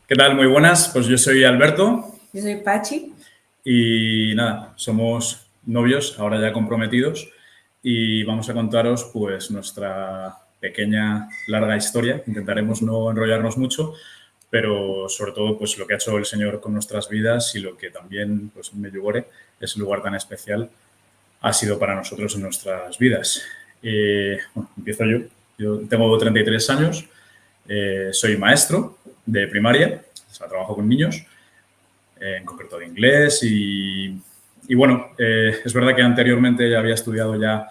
¿Qué tal? Muy buenas. Pues yo soy Alberto Yo soy Pachi. y nada, somos novios, ahora ya comprometidos, y vamos a contaros pues nuestra pequeña, larga historia. Intentaremos no enrollarnos mucho, pero sobre todo pues lo que ha hecho el Señor con nuestras vidas y lo que también pues Medjugorje, ese lugar tan especial, ha sido para nosotros en nuestras vidas. Bueno, empiezo yo. Yo tengo 33 años, soy maestro de primaria, o sea, trabajo con niños, en concreto de inglés y bueno, es verdad que anteriormente ya había estudiado ya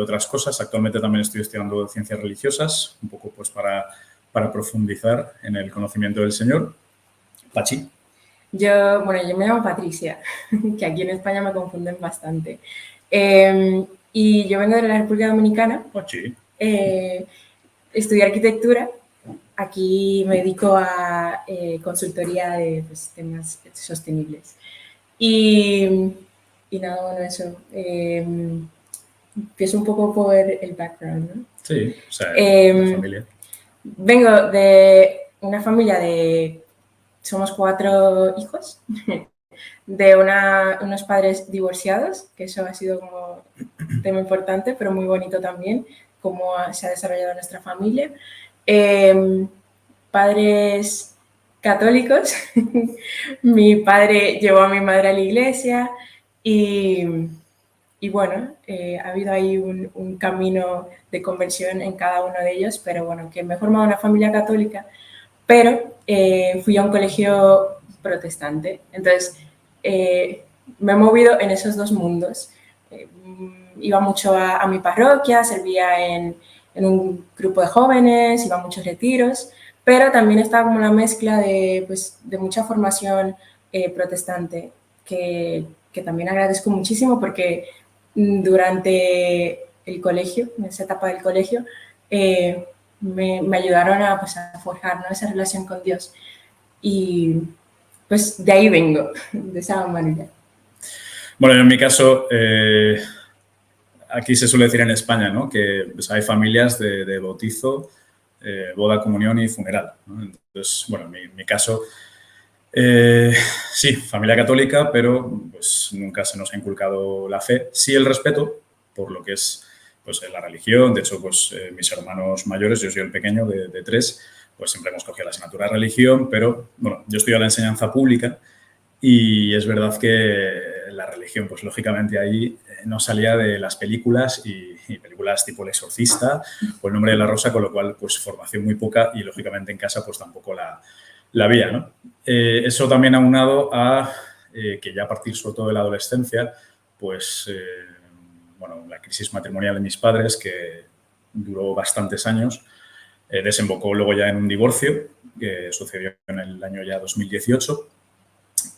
otras cosas. Actualmente también estoy estudiando ciencias religiosas, un poco pues para profundizar en el conocimiento del Señor. Pachi. Yo me llamo Patricia, que aquí en España me confunden bastante. Y yo vengo de la República Dominicana, Pachi. estudié arquitectura. Aquí me dedico a consultoría de pues, temas sostenibles. Y, y nada, bueno, eso. Empiezo un poco por el background, ¿no? Sí, o sea, la Eh, familia. Vengo de una familia de... Somos 4 hijos de unos padres divorciados, que eso ha sido como un tema importante, pero muy bonito también, cómo se ha desarrollado nuestra familia. Eh, Padres católicos. Mi padre llevó a mi madre a la iglesia y, y bueno, ha habido ahí un camino de conversión en cada uno de ellos, pero bueno, que me he formado en una familia católica, pero fui a un colegio protestante. Entonces, me he movido en esos dos mundos. Iba mucho a mi parroquia, servía en un grupo de jóvenes, iba a muchos retiros, pero también estaba como una mezcla de, pues, de mucha formación protestante, que también agradezco muchísimo porque durante el colegio, en esa etapa del colegio, me ayudaron a, pues, a forjar, ¿no?, esa relación con Dios. Y pues de ahí vengo, de esa manera. Bueno, yo en mi caso, aquí se suele decir en España, ¿no?, que pues, hay familias de bautizo, boda, comunión y funeral, ¿no? Entonces, bueno, en mi caso, sí, familia católica, pero pues nunca se nos ha inculcado la fe. Sí el respeto por lo que es pues la religión. De hecho, pues mis hermanos mayores, yo soy el pequeño de tres, pues siempre hemos cogido la asignatura de religión, pero bueno, yo estudio la enseñanza pública y es verdad que la religión, pues lógicamente ahí no salía de las películas y películas tipo El Exorcista o El Nombre de la Rosa, con lo cual pues formación muy poca y lógicamente en casa pues tampoco la había, ¿no? Eso también aunado a que ya a partir sobre todo de la adolescencia, pues, bueno, la crisis matrimonial de mis padres, que duró bastantes años, desembocó luego ya en un divorcio, que sucedió en el año ya 2018,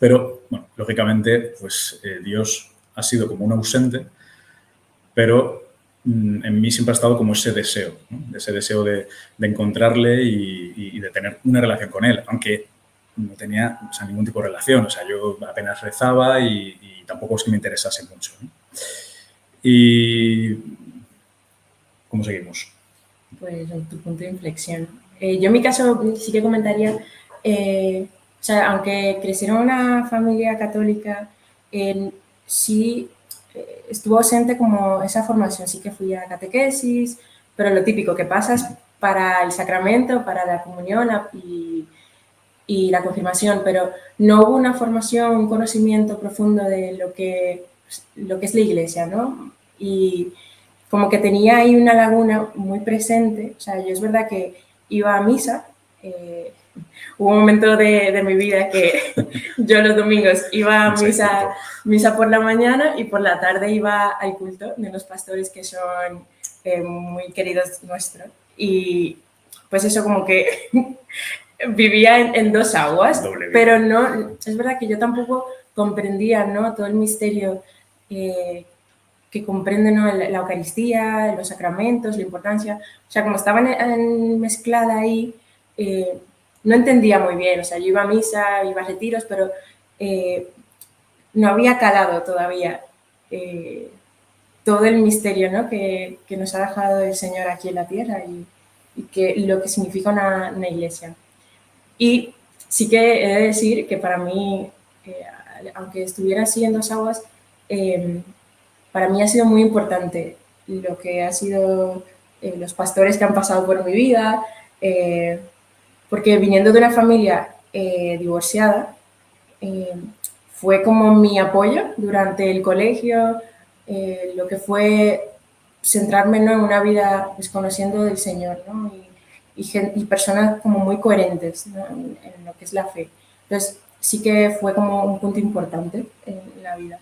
pero, bueno, lógicamente, pues Dios ha sido como un ausente, pero en mí siempre ha estado como ese deseo, ¿no? Ese deseo de encontrarle y de tener una relación con él, aunque no tenía, o sea, ningún tipo de relación. O sea, yo apenas rezaba y tampoco es que me interesase mucho, ¿no? ¿Y cómo seguimos? Pues en tu punto de inflexión. Yo en mi caso sí que comentaría, o sea, aunque crecieron en una familia católica, sí estuvo ausente como esa formación. Sí que fui a catequesis, pero lo típico que pasas para el sacramento, para la comunión y la confirmación, pero no hubo una formación, un conocimiento profundo de lo que es la iglesia, ¿no? Y como que tenía ahí una laguna muy presente. O sea, yo es verdad que iba a misa. Hubo un momento de mi vida que yo los domingos iba a misa por la mañana y por la tarde iba al culto de los pastores que son muy queridos nuestros. Y pues eso como que vivía en dos aguas, pero no, es verdad que yo tampoco comprendía, ¿no?, todo el misterio que comprende, ¿no?, la Eucaristía, los sacramentos, la importancia. O sea, como estaba mezclada ahí, no entendía muy bien. O sea, yo iba a misa, iba a retiros, pero no había calado todavía todo el misterio, ¿no?, que nos ha dejado el Señor aquí en la tierra y lo que significa una iglesia. Y sí que he de decir que para mí, aunque estuviera así en Dos Aguas, para mí ha sido muy importante lo que ha sido los pastores que han pasado por mi vida, porque viniendo de una familia divorciada, fue como mi apoyo durante el colegio, lo que fue centrarme, ¿no?, en una vida desconociendo del Señor, ¿no? Y personas como muy coherentes, ¿no?, en lo que es la fe. Entonces, sí que fue como un punto importante en la vida.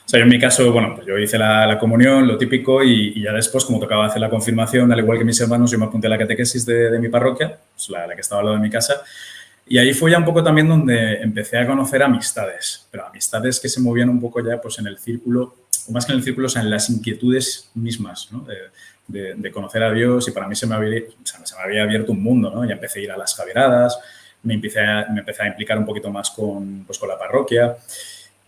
O sea, yo en mi caso, bueno, pues yo hice la comunión, lo típico, y ya después, como tocaba hacer la confirmación, al igual que mis hermanos, yo me apunté a la catequesis de mi parroquia, pues la que estaba al lado de mi casa, y ahí fue ya un poco también donde empecé a conocer amistades, pero amistades que se movían un poco ya pues en el círculo, o más que en el círculo, o sea, en las inquietudes mismas, ¿no? De conocer a Dios, y para mí se me había abierto un mundo, ¿no? Ya empecé a ir a las Javieradas, me empecé a implicar un poquito más con la parroquia,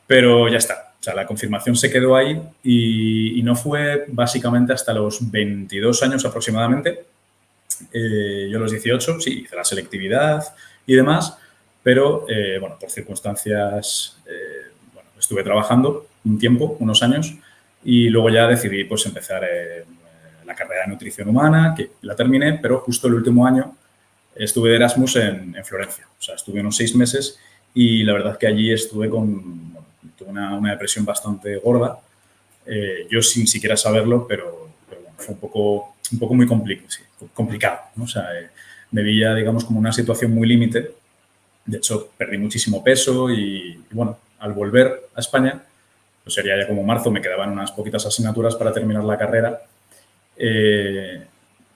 pero ya está. O sea, la confirmación se quedó ahí y no fue básicamente hasta los 22 años aproximadamente. Yo a los 18, sí, hice la selectividad y demás, pero, bueno, por circunstancias, bueno, estuve trabajando un tiempo, unos años, y luego ya decidí pues empezar la carrera de nutrición humana, que la terminé, pero justo el último año estuve de Erasmus en Florencia. O sea, estuve unos 6 meses y la verdad que allí estuve bueno, tuve una depresión bastante gorda, yo sin siquiera saberlo, pero bueno, fue un poco muy complicado, ¿no? O sea, me veía, digamos, como una situación muy límite. De hecho, perdí muchísimo peso y, bueno, al volver a España, pues sería ya como marzo, me quedaban unas poquitas asignaturas para terminar la carrera.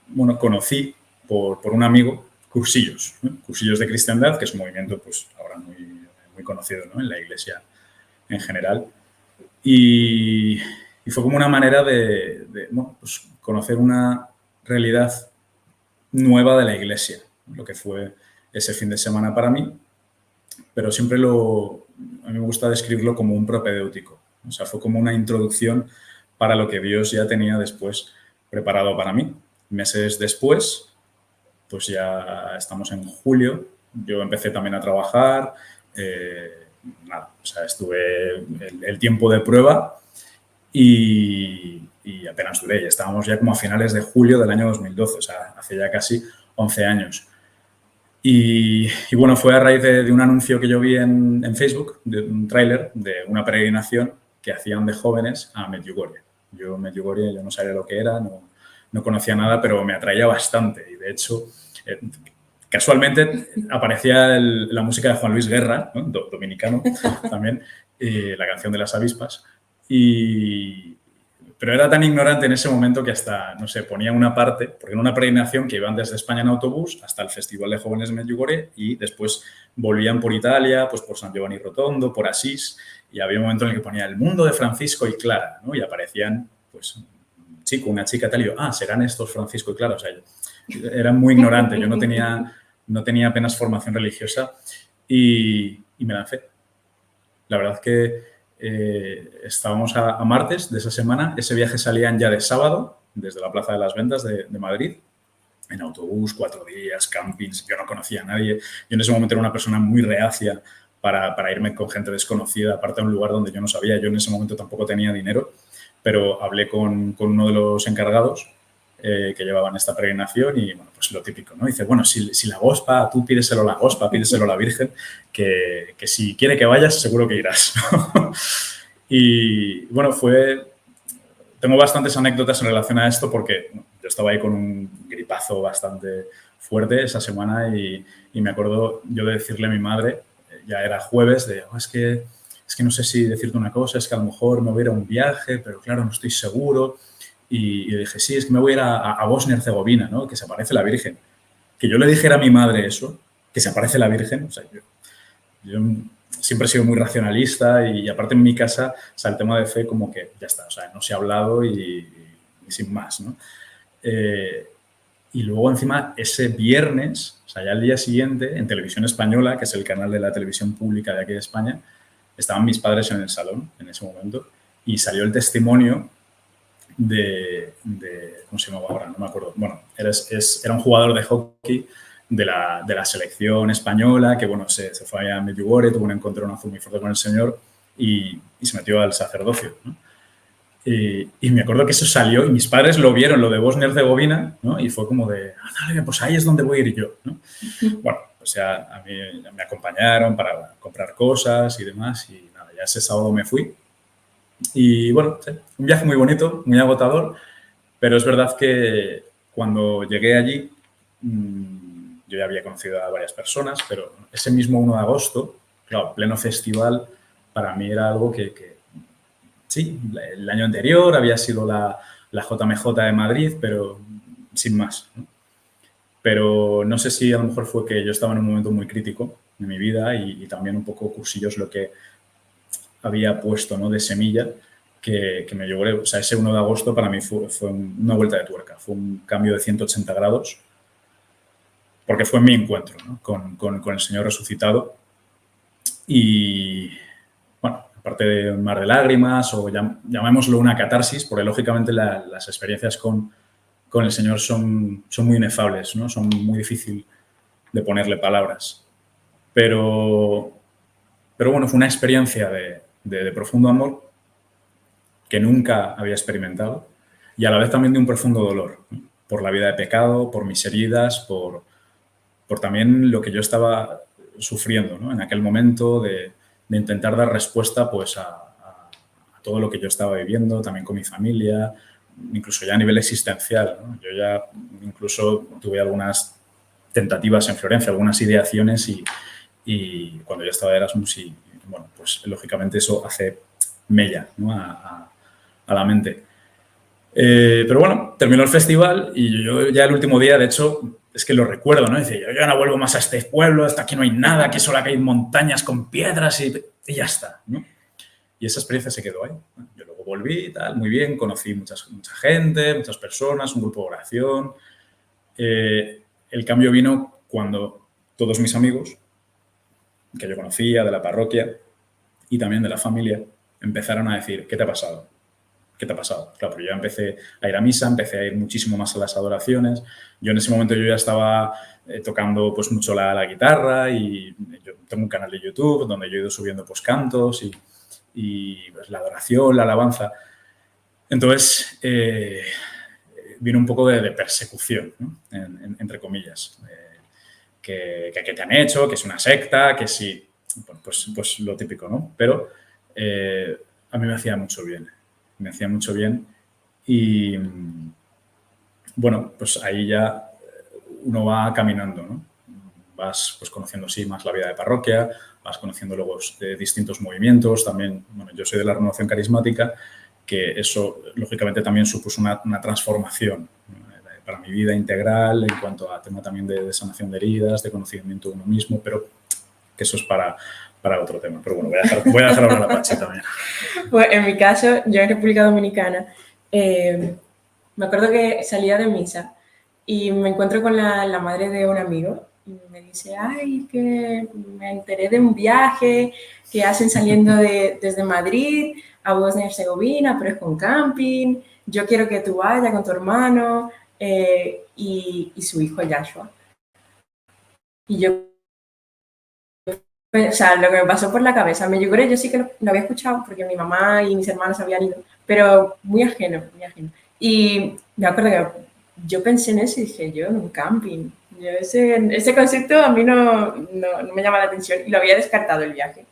Bueno, conocí por un amigo cursillos, ¿no? Cursillos de cristiandad, que es un movimiento pues ahora muy conocido, ¿no?, en la iglesia en general. Y fue como una manera bueno, pues conocer una realidad nueva de la iglesia, lo que fue ese fin de semana para mí, pero siempre a mí me gusta describirlo como un propedéutico. O sea, fue como una introducción para lo que Dios ya tenía después preparado para mí. Meses después, pues ya estamos en julio, yo empecé también a trabajar, nada, o sea, estuve el tiempo de prueba y apenas duré. Ya estábamos ya como a finales de julio del año 2012, o sea, hace ya casi 11 años. Y bueno, fue a raíz de un anuncio que yo vi en Facebook, de un tráiler de una peregrinación que hacían de jóvenes a Medjugorje. Medjugorje, yo no sabía lo que era, no conocía nada, pero me atraía bastante. Y de hecho, casualmente aparecía la música de Juan Luis Guerra, ¿no?, dominicano también, la canción de las avispas. Pero era tan ignorante en ese momento que hasta, no sé, ponía una parte, porque era una peregrinación que iban desde España en autobús hasta el Festival de Jóvenes de Medjugorje y después volvían por Italia, pues por San Giovanni Rotondo, por Asís, y había un momento en el que ponía el mundo de Francisco y Clara, ¿no? Y aparecían, pues, un chico, una chica, tal, y yo, serán estos Francisco y Clara. O sea, yo era muy ignorante, yo no tenía apenas formación religiosa y me lancé. La verdad que estábamos a martes de esa semana. Ese viaje salían ya de sábado, desde la Plaza de las Ventas de Madrid, en autobús, 4 días, campings. Yo no conocía a nadie. Yo en ese momento era una persona muy reacia para irme con gente desconocida, aparte de un lugar donde yo no sabía. Yo en ese momento tampoco tenía dinero, pero hablé con uno de los encargados que llevaban esta peregrinación y, bueno, pues lo típico, ¿no? Dice, bueno, si la Gospa, tú pídeselo a la Gospa, pídeselo a la Virgen, que si quiere que vayas, seguro que irás. Y, bueno, tengo bastantes anécdotas en relación a esto porque yo estaba ahí con un gripazo bastante fuerte esa semana y me acuerdo yo de decirle a mi madre, ya era jueves, es que no sé si decirte una cosa, es que a lo mejor me voy a ir a un viaje, pero claro, no estoy seguro. Y dije, sí, es que me voy a ir a Bosnia y Herzegovina, ¿no?, que se aparece la Virgen. Que yo le dijera a mi madre eso, que se aparece la Virgen, o sea, yo siempre he sido muy racionalista y aparte en mi casa, o sea, el tema de fe como que ya está, o sea, no se ha hablado y sin más, ¿no? Y luego encima ese viernes, o sea, ya al día siguiente, en Televisión Española, que es el canal de la televisión pública de aquí de España, estaban mis padres en el salón en ese momento y salió el testimonio de ¿cómo se llamaba ahora? No me acuerdo. Bueno, era un jugador de hockey de la selección española, que bueno, se fue a Medjugorje, tuvo un encontronazo muy fuerte con el señor y se metió al sacerdocio, ¿no? Y me acuerdo que eso salió y mis padres lo vieron, lo de Bosnia-Herzegovina, ¿no? Y fue como de, dale, pues ahí es donde voy a ir yo, ¿no? Bueno, pues ya a mí ya me acompañaron para comprar cosas y demás y nada, ya ese sábado me fui. Y bueno, sí, un viaje muy bonito, muy agotador, pero es verdad que cuando llegué allí, yo ya había conocido a varias personas, pero ese mismo 1 de agosto, claro, pleno festival, para mí era algo que sí, el año anterior había sido la JMJ de Madrid, pero sin más, ¿no? Pero no sé si a lo mejor fue que yo estaba en un momento muy crítico de mi vida y también un poco cursillos lo que había puesto, ¿no?, de semilla que me llevó, o sea, ese 1 de agosto para mí fue una vuelta de tuerca, fue un cambio de 180 grados, porque fue mi encuentro, ¿no?, con el Señor resucitado. Y, bueno, aparte de un mar de lágrimas o llamémoslo una catarsis, porque lógicamente las experiencias con el Señor son muy inefables, ¿no? Son muy difíciles de ponerle palabras. Pero bueno, fue una experiencia de profundo amor que nunca había experimentado y a la vez también de un profundo dolor, ¿no?, por la vida de pecado, por mis heridas, por también lo que yo estaba sufriendo, ¿no?, en aquel momento de intentar dar respuesta pues, a todo lo que yo estaba viviendo, también con mi familia, incluso ya a nivel existencial, ¿no? Yo ya incluso tuve algunas tentativas en Florencia, algunas ideaciones y cuando ya estaba de Erasmus y, bueno, pues lógicamente eso hace mella, ¿no?, a la mente. Pero bueno, terminó el festival y yo ya el último día, de hecho, es que lo recuerdo, ¿no? Dice, yo ya no vuelvo más a este pueblo, hasta aquí no hay nada, aquí solo hay montañas con piedras y ya está, ¿no? Y esa experiencia se quedó ahí. Yo luego volví y tal, muy bien, conocí mucha gente, muchas personas, un grupo de oración. El cambio vino cuando todos mis amigos, que yo conocía de la parroquia y también de la familia, empezaron a decir, ¿qué te ha pasado? ¿Qué te ha pasado? Claro, pero yo ya empecé a ir a misa, empecé a ir muchísimo más a las adoraciones. Yo en ese momento yo ya estaba tocando pues mucho la guitarra y yo tengo un canal de YouTube donde yo he ido subiendo pues cantos y pues, la adoración, la alabanza. Entonces, vino un poco de persecución, ¿no?, entre comillas. Que te han hecho, que es una secta, que sí, bueno, pues lo típico, ¿no? Pero a mí me hacía mucho bien. Me hacía mucho bien y, bueno, pues ahí ya uno va caminando, ¿no? Vas pues conociendo, sí, más la vida de parroquia, vas conociendo luego distintos movimientos. También, bueno, yo soy de la renovación carismática, que eso, lógicamente, también supuso una transformación para mi vida integral en cuanto a tema también de sanación de heridas, de conocimiento de uno mismo, pero que eso es para otro tema. Pero bueno, voy a dejar ahora la Pachi también. Pues en mi caso, yo en República Dominicana, me acuerdo que salía de misa y me encuentro con la madre de un amigo y me dice, ay, que me enteré de un viaje que hacen saliendo desde Madrid a Bosnia-Herzegovina, pero es con camping, yo quiero que tú vayas con tu hermano y su hijo Joshua. Y yo, o sea, lo que me pasó por la cabeza, me lloré, yo sí que lo había escuchado porque mi mamá y mis hermanos habían ido, pero muy ajeno, muy ajeno. Y me acuerdo que yo pensé en eso y dije, yo en un camping, yo ese concepto a mí no me llama la atención y lo había descartado el viaje.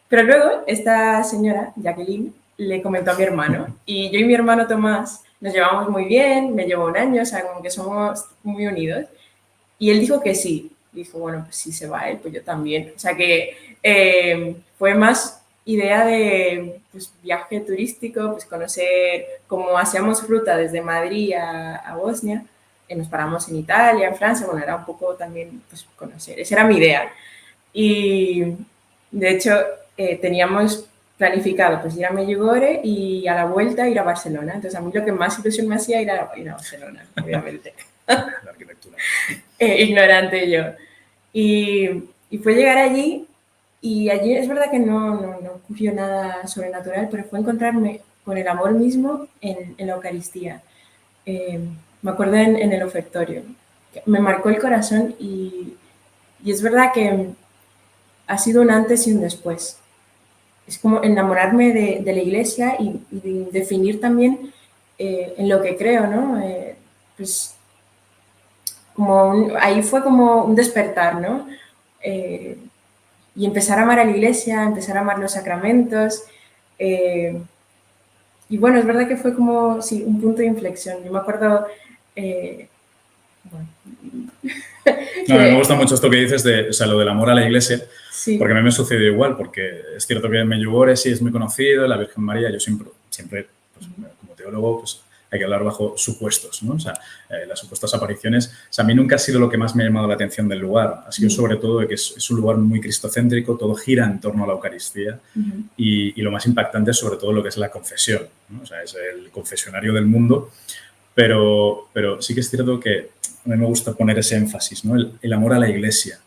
Pero luego esta señora, Jacqueline, le comentó a mi hermano y yo y mi hermano Tomás nos llevamos muy bien, me llevo un año, o sea, como que somos muy unidos. Y él dijo que sí. Dijo, bueno, pues si se va él, pues yo también. O sea que fue más idea de pues, viaje turístico, pues conocer, como hacíamos ruta desde Madrid a Bosnia, nos paramos en Italia, en Francia, bueno, era un poco también pues, conocer. Esa era mi idea. Y de hecho teníamos planificado pues ir a Medjugorje y a la vuelta ir a Barcelona. Entonces a mí lo que más ilusión me hacía era ir a Barcelona, obviamente. La arquitectura. Ignorante yo. Y fue llegar allí y allí es verdad que no ocurrió nada sobrenatural, pero fue encontrarme con el amor mismo en la Eucaristía. Me acuerdo en el ofertorio, me marcó el corazón y es verdad que ha sido un antes y un después. Es como enamorarme de la iglesia y definir también en lo que creo, ¿no? Pues ahí fue como un despertar, ¿no? Y empezar a amar a la iglesia, empezar a amar los sacramentos. Y bueno, es verdad que fue como, sí, un punto de inflexión. Yo me acuerdo, bueno, No, a mí me gusta mucho esto que dices de, o sea, lo del amor a la iglesia, sí. porque a mí me sucedió igual, porque es cierto que Medjugorje sí es muy conocido, la Virgen María, yo siempre pues, como teólogo, pues hay que hablar bajo supuestos, ¿no? O sea, las supuestas apariciones, o sea, a mí nunca ha sido lo que más me ha llamado la atención del lugar, ha sido sobre todo de que es un lugar muy cristocéntrico, todo gira en torno a la Eucaristía y lo más impactante es sobre todo lo que es la confesión, ¿no? O sea, es el confesionario del mundo, pero sí que es cierto que a mí me gusta poner ese énfasis, ¿no? El amor a la iglesia.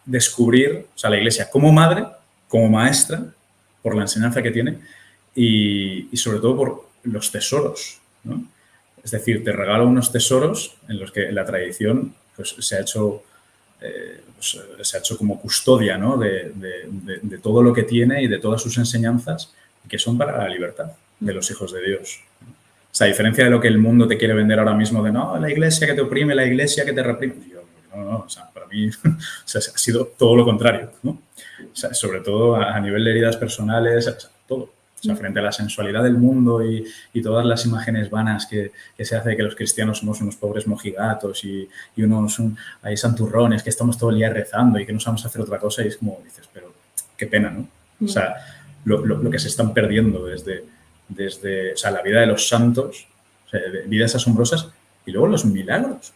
Descubrir, o sea, la iglesia como madre, como maestra, por la enseñanza que tiene y sobre todo por los tesoros, ¿no? Es decir, te regala unos tesoros en los que la tradición pues, se ha hecho como custodia, ¿no? de todo lo que tiene y de todas sus enseñanzas que son para la libertad de los hijos de Dios. O sea, a diferencia de lo que el mundo te quiere vender ahora mismo de no, la iglesia que te oprime, la iglesia que te reprime. Yo, no, o sea, para mí o sea, ha sido todo lo contrario, ¿no? O sea, sobre todo a nivel de heridas personales, o sea, todo. O sea, frente a la sensualidad del mundo y todas las imágenes vanas que se hace de que los cristianos somos unos pobres mojigatos y unos ahí santurrones, que estamos todo el día rezando y que no sabemos hacer otra cosa y es como dices, pero qué pena, ¿no? O sea, lo que se están perdiendo desde o sea, la vida de los santos, o sea, vidas asombrosas y luego los milagros,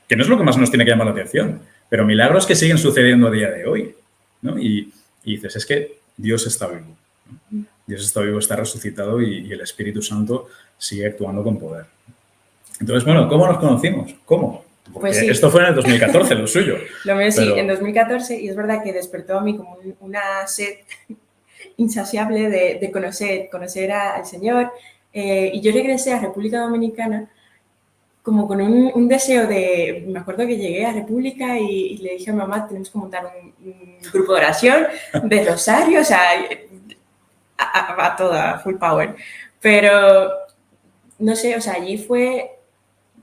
que no es lo que más nos tiene que llamar la atención, pero milagros que siguen sucediendo a día de hoy, ¿no? Y dices, es que Dios está vivo, ¿no? Dios está vivo, está resucitado y el Espíritu Santo sigue actuando con poder. Entonces, bueno, ¿cómo nos conocimos? ¿Cómo? Porque pues sí. Esto fue en el 2014, lo suyo. Lo mío sí, en 2014, y es verdad que despertó a mí como una sed insaciable de conocer al Señor. Y yo regresé a República Dominicana como con un deseo de... Me acuerdo que llegué a República y le dije a mi mamá, tenemos que montar un grupo de oración, de rosario, o sea, a toda, full power. Pero, no sé, o sea, allí fue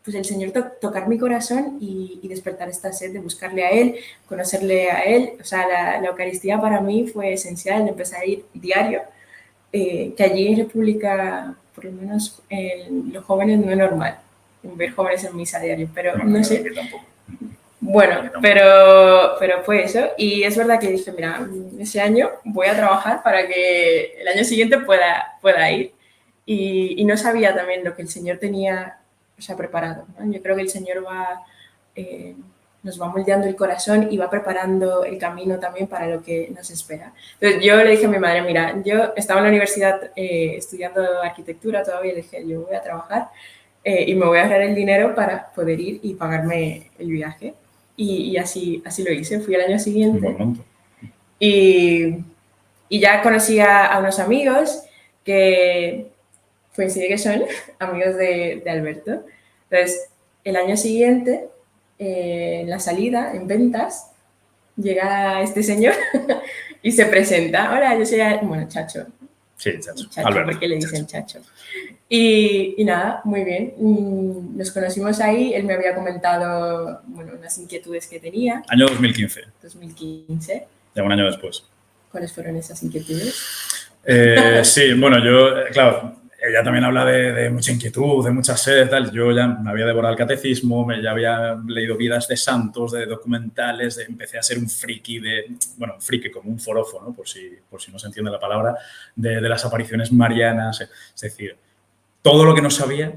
pues el Señor tocar mi corazón y despertar esta sed de buscarle a Él, conocerle a Él. O sea, la Eucaristía para mí fue esencial, empezar a ir diario, que allí en República, por lo menos los jóvenes no es normal ver jóvenes en misa diario, pero no sé. Bueno, pero fue eso. Y es verdad que dije, mira, ese año voy a trabajar para que el año siguiente pueda ir. Y no sabía también lo que el Señor tenía, o sea, preparado, ¿no? Yo creo que el Señor nos va moldeando el corazón y va preparando el camino también para lo que nos espera. Entonces yo le dije a mi madre, mira, yo estaba en la universidad estudiando arquitectura todavía, le dije, yo voy a trabajar y me voy a ahorrar el dinero para poder ir y pagarme el viaje. Y así lo hice, fui el año siguiente. Y ya conocí a unos amigos que coincide que son amigos de Alberto. Entonces, el año siguiente, en la salida, en ventas, llega este señor y se presenta. Hola, yo soy, bueno, Chacho. Sí, Chacho. Alberto, porque le dicen Chacho. Y nada, muy bien. Nos conocimos ahí. Él me había comentado, bueno, unas inquietudes que tenía. Año 2015. 2015. Ya un año después. ¿Cuáles fueron esas inquietudes? Sí, bueno, yo, claro, ella también habla de mucha inquietud, de mucha sed, tal. Yo ya me había devorado el catecismo, ya había leído vidas de santos, de documentales, empecé a ser un friki un friki como un forofo, ¿no? Por si no se entiende la palabra, de las apariciones marianas. Es decir, todo lo que no sabía,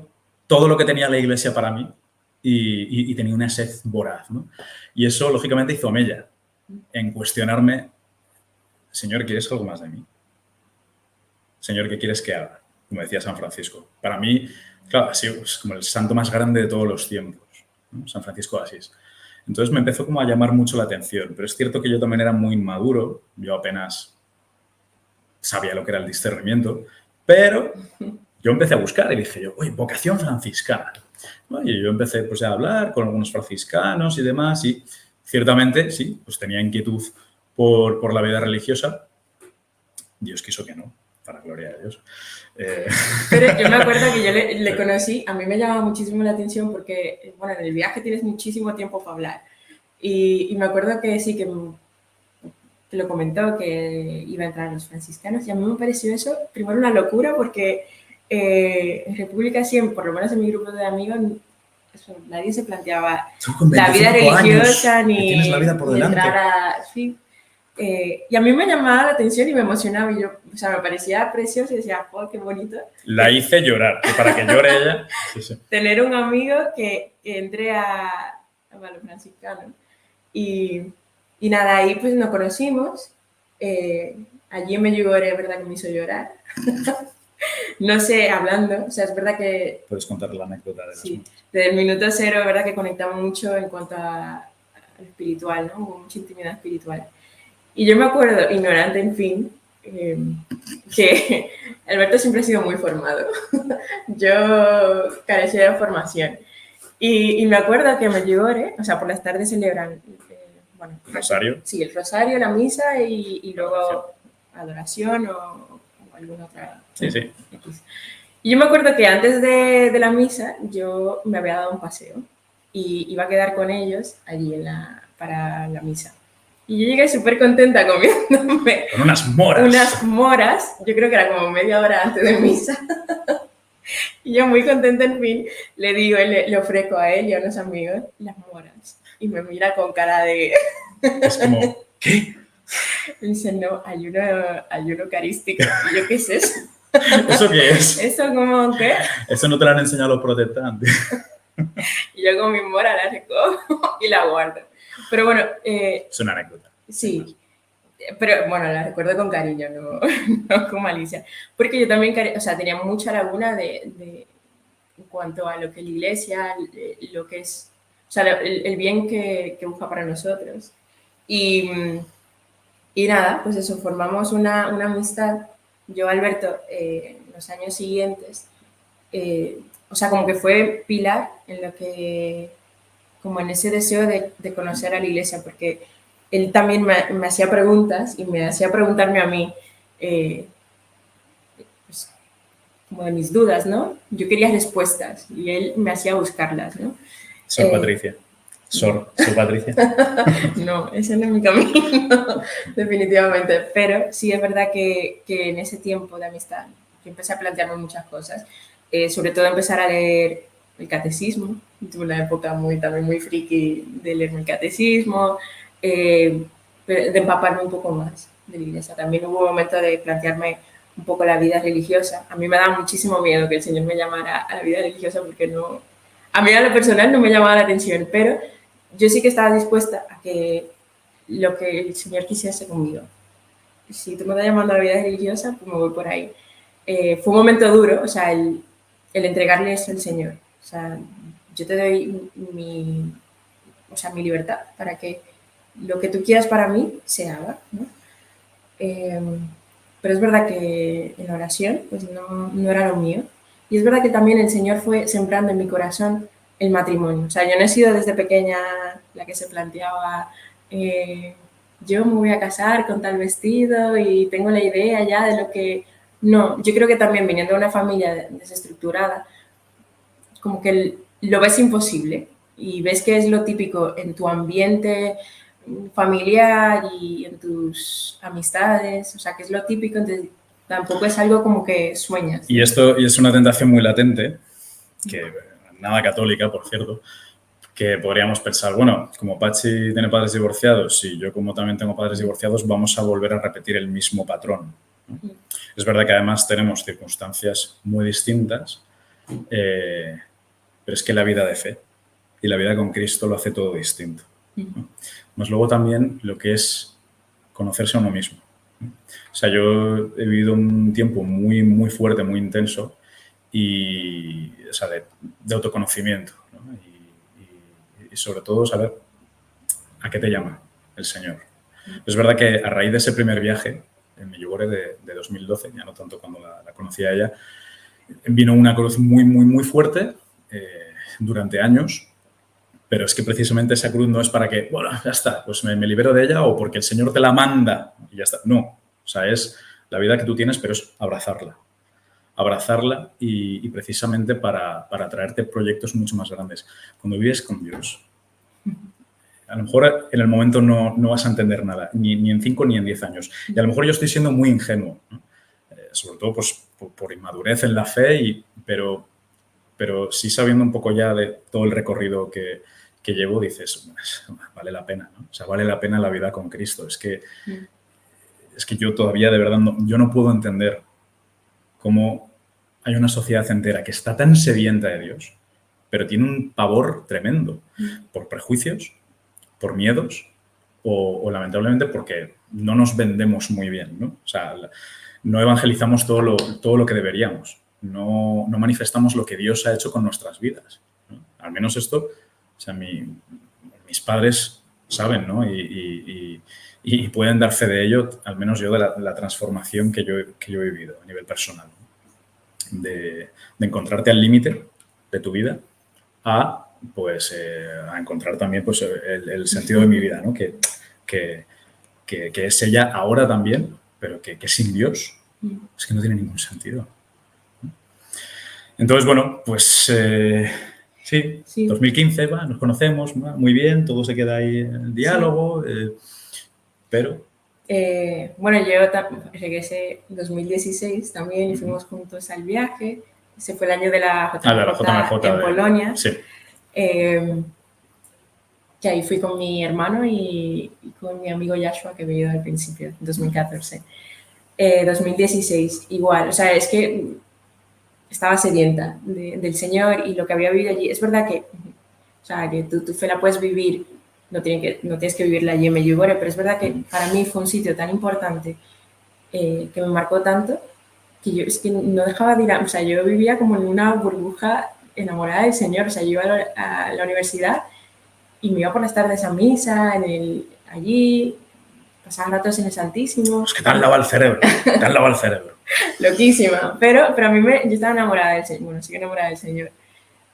todo lo que tenía la iglesia para mí y tenía una sed voraz, ¿no? Y eso, lógicamente, hizo mella en cuestionarme, Señor, ¿quieres algo más de mí? Señor, ¿qué quieres que haga? Como decía San Francisco. Para mí, claro, ha sido como el santo más grande de todos los tiempos, ¿no? San Francisco de Asís. Entonces me empezó como a llamar mucho la atención, pero es cierto que yo también era muy inmaduro, yo apenas sabía lo que era el discernimiento, pero yo empecé a buscar y dije yo, oye, vocación franciscana. ¿no? Y yo empecé pues, a hablar con algunos franciscanos y demás y ciertamente, sí, pues tenía inquietud por la vida religiosa. Dios quiso que no, para gloria de Dios. Pero yo me acuerdo que yo le conocí, a mí me llamaba muchísimo la atención porque, bueno, en el viaje tienes muchísimo tiempo para hablar. Y me acuerdo que sí, que lo comentó, que iba a entrar a los franciscanos, y a mí me pareció eso, primero, una locura, porque en República siempre, por lo menos en mi grupo de amigos, eso, nadie se planteaba la vida religiosa ni tienes la vida por delante. Entrar a... Sí. Y a mí me llamaba la atención y me emocionaba, y yo, o sea, me parecía precioso y decía, oh, qué bonito. La hice llorar, y para que llore ella. Sí, sí. Tener un amigo que entre a los franciscanos. Y nada, ahí pues nos conocimos. Allí en Medjugorje es verdad que me hizo llorar. No sé, hablando, o sea, es verdad que... Puedes contar la anécdota de las sí, desde el minuto cero es verdad que conectamos mucho en cuanto a lo espiritual, ¿no? Hubo mucha intimidad espiritual. Y yo me acuerdo, ignorante, en fin, que Alberto siempre ha sido muy formado. Yo carecía de formación. Y me acuerdo que en Medjugorje, o sea, por las tardes celebran... bueno, ¿Rosario? Sí, el rosario, la misa y luego adoración o alguna otra. Sí, sí. Y yo me acuerdo que antes de la misa yo me había dado un paseo y iba a quedar con ellos allí para la misa. Y yo llegué súper contenta comiéndome... Con unas moras. Unas moras, yo creo que era como media hora antes de misa. Y yo muy contenta, en fin, le digo, le ofrezco a él y a unos amigos las moras. Y me mira con cara de... Es como, ¿qué? Me dice, no, ayuno eucarístico. Y yo, ¿qué es eso? ¿Eso qué es? ¿Eso como qué? Eso no te lo han enseñado los protestantes. Y yo con mi mora la recojo y la guardo. Pero bueno... es una anécdota. Sí. Pero bueno, la recuerdo con cariño, no con malicia. Porque yo también, o sea, tenía mucha laguna en cuanto a lo que la iglesia, lo que es, o sea, el bien que busca para nosotros. Y nada, pues eso, formamos una amistad. Yo, Alberto, en los años siguientes, o sea, como que fue pilar en lo que, como en ese deseo de conocer a la iglesia, porque él también me hacía preguntas y me hacía preguntarme a mí, pues, como de mis dudas, ¿no? Yo quería respuestas y él me hacía buscarlas, ¿no? Sor Patricia. Sor Patricia. No, ese no es mi camino, definitivamente. Pero sí es verdad que en ese tiempo de amistad yo empecé a plantearme muchas cosas, sobre todo empezar a leer el catecismo. Tuve una época también muy friki de leerme el catecismo, de empaparme un poco más de la iglesia. También hubo un momento de plantearme un poco la vida religiosa. A mí me da muchísimo miedo que el Señor me llamara a la vida religiosa porque no... A mí a lo personal no me llamaba la atención, pero yo sí que estaba dispuesta a que lo que el Señor quisiese conmigo. Si tú me estás llamando a la vida religiosa, pues me voy por ahí. Fue un momento duro, o sea, el entregarle eso al Señor. O sea, yo te doy mi libertad para que lo que tú quieras para mí se haga, ¿no? Pero es verdad que en la oración pues no era lo mío. Y es verdad que también el Señor fue sembrando en mi corazón el matrimonio. O sea, yo no he sido desde pequeña la que se planteaba, yo me voy a casar con tal vestido y tengo la idea ya de lo que... No, yo creo que también viniendo de una familia desestructurada, como que lo ves imposible y ves que es lo típico en tu ambiente familiar y en tus amistades, o sea, que es lo típico, entonces tampoco es algo como que sueñas. Y esto es una tentación muy latente, que nada católica, por cierto, que podríamos pensar, bueno, como Pachi tiene padres divorciados y yo como también tengo padres divorciados, vamos a volver a repetir el mismo patrón, ¿no? Es verdad que además tenemos circunstancias muy distintas, pero es que la vida de fe y la vida con Cristo lo hace todo distinto, ¿no? Más luego también lo que es conocerse a uno mismo, ¿no? O sea, yo he vivido un tiempo muy, muy fuerte, muy intenso y, o sea, de autoconocimiento, ¿no? Y sobre todo saber a qué te llama el Señor. Es verdad que a raíz de ese primer viaje en Medjugorje de 2012, ya no tanto cuando la conocí a ella, vino una cruz muy, muy, muy fuerte durante años, pero es que precisamente esa cruz no es para que, bueno, ya está, pues me libero de ella o porque el Señor te la manda y ya está. No, o sea, es la vida que tú tienes, pero es abrazarla. Abrazarla y precisamente para traerte proyectos mucho más grandes. Cuando vives con Dios, a lo mejor en el momento no vas a entender nada, ni en 5 ni en 10 años. Y a lo mejor yo estoy siendo muy ingenuo, ¿no? Sobre todo pues, por inmadurez en la fe, pero sí sabiendo un poco ya de todo el recorrido que llevo, dices, vale la pena, ¿no? O sea, vale la pena la vida con Cristo. Es que yo todavía de verdad yo no puedo entender cómo hay una sociedad entera que está tan sedienta de Dios, pero tiene un pavor tremendo por prejuicios, por miedos o lamentablemente porque no nos vendemos muy bien, ¿no? O sea, no evangelizamos todo lo que deberíamos. No manifestamos lo que Dios ha hecho con nuestras vidas, ¿no? Al menos esto, o sea, mis padres saben, ¿no? Y pueden dar fe de ello, al menos yo, de la transformación que yo he vivido a nivel personal, ¿no? De encontrarte al límite de tu vida a encontrar también pues, el sentido de mi vida, ¿no? Que es ella ahora también, pero que sin Dios es que no tiene ningún sentido. Entonces, bueno, pues sí, 2015, nos conocemos muy bien, todo se queda ahí en el diálogo, pero... Bueno, yo regresé en 2016 también y fuimos juntos al viaje. Ese fue el año de la JMJ en Polonia. Sí. Que ahí fui con mi hermano y con mi amigo Joshua, que había ido al principio, en 2014. 2016, igual, o sea, es que estaba sedienta del Señor y lo que había vivido allí. Es verdad que, o sea, que tu fe la puedes vivir, no tienes que vivirla allí en Medjugorje, pero es verdad que para mí fue un sitio tan importante que me marcó tanto que yo es que no dejaba de ir, o sea, yo vivía como en una burbuja enamorada del Señor. O sea, yo iba a la universidad y me iba por las tardes a misa, allí, pasaba ratos en el Santísimo. Es que te han lavado el cerebro, Loquísima, pero a mí yo estaba enamorada del Señor, bueno, sigo enamorada del Señor,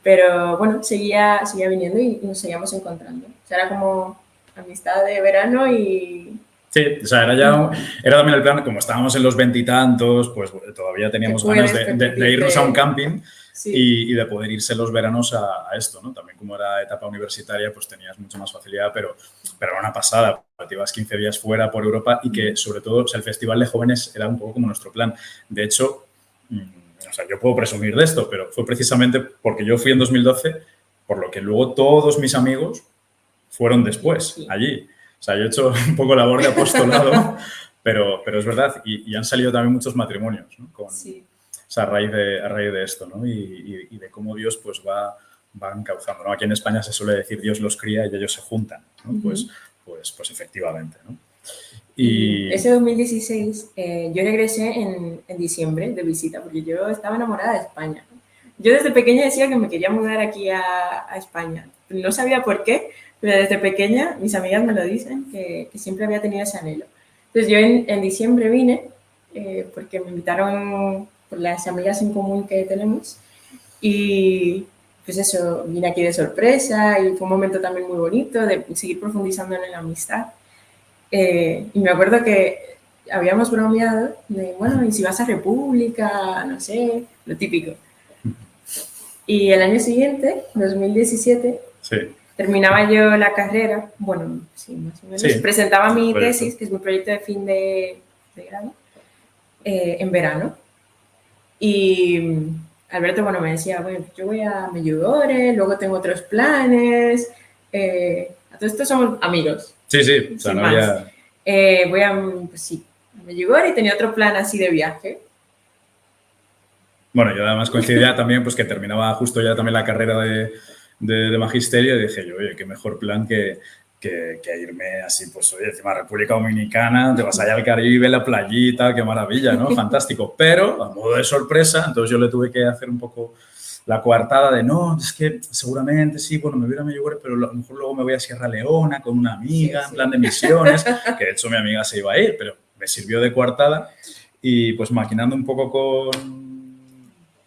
pero bueno, seguía viniendo y nos seguíamos encontrando. O sea, era como amistad de verano y... Sí, o sea, era también el plan, como estábamos en los 20 y tantos, pues todavía teníamos ganas de irnos a un camping. Sí. Y de poder irse los veranos a esto, ¿no? También como era etapa universitaria, pues tenías mucha más facilidad, pero era una pasada. Te ibas 15 días fuera por Europa y que, sobre todo, o sea, el Festival de Jóvenes era un poco como nuestro plan. De hecho, o sea, yo puedo presumir de esto, pero fue precisamente porque yo fui en 2012, por lo que luego todos mis amigos fueron después allí. O sea, yo he hecho un poco labor de apostolado, pero es verdad. Y han salido también muchos matrimonios, ¿no? O sea, a raíz de esto, ¿no? Y de cómo Dios pues va encauzando, ¿no? Aquí en España se suele decir Dios los cría y ellos se juntan, ¿no? Pues efectivamente, ¿no? Y ese 2016 yo regresé en diciembre de visita porque yo estaba enamorada de España. Yo desde pequeña decía que me quería mudar aquí a España. No sabía por qué, pero desde pequeña mis amigas me lo dicen, que siempre había tenido ese anhelo. Entonces yo en diciembre vine porque me invitaron por las amigas en común que tenemos y pues eso, vine aquí de sorpresa y fue un momento también muy bonito de seguir profundizando en la amistad. Y me acuerdo que habíamos bromeado de, bueno, y si vas a República, no sé, lo típico. Y el año siguiente, 2017, sí. Terminaba yo la carrera, bueno, sí, más o menos, sí. Presentaba mi tesis, que es mi proyecto de fin de grado, en verano. Y Alberto, bueno, me decía, bueno, yo voy a Medjugorje, luego tengo otros planes. A todo esto somos amigos. Sí, sí, o sea, no había... voy a Medjugorje y tenía otro plan así de viaje. Bueno, yo además coincidía también pues que terminaba justo ya también la carrera de magisterio y dije yo, oye, qué mejor plan que irme así, pues oye, encima República Dominicana, te vas allá al Caribe, la playita, qué maravilla, ¿no? Fantástico. Pero, a modo de sorpresa, entonces yo le tuve que hacer un poco la coartada de, no, es que seguramente sí, bueno, me voy a Medjugorje, pero a lo mejor luego me voy a Sierra Leona con una amiga, sí. En plan de misiones, que de hecho mi amiga se iba a ir, pero me sirvió de coartada y pues maquinando un poco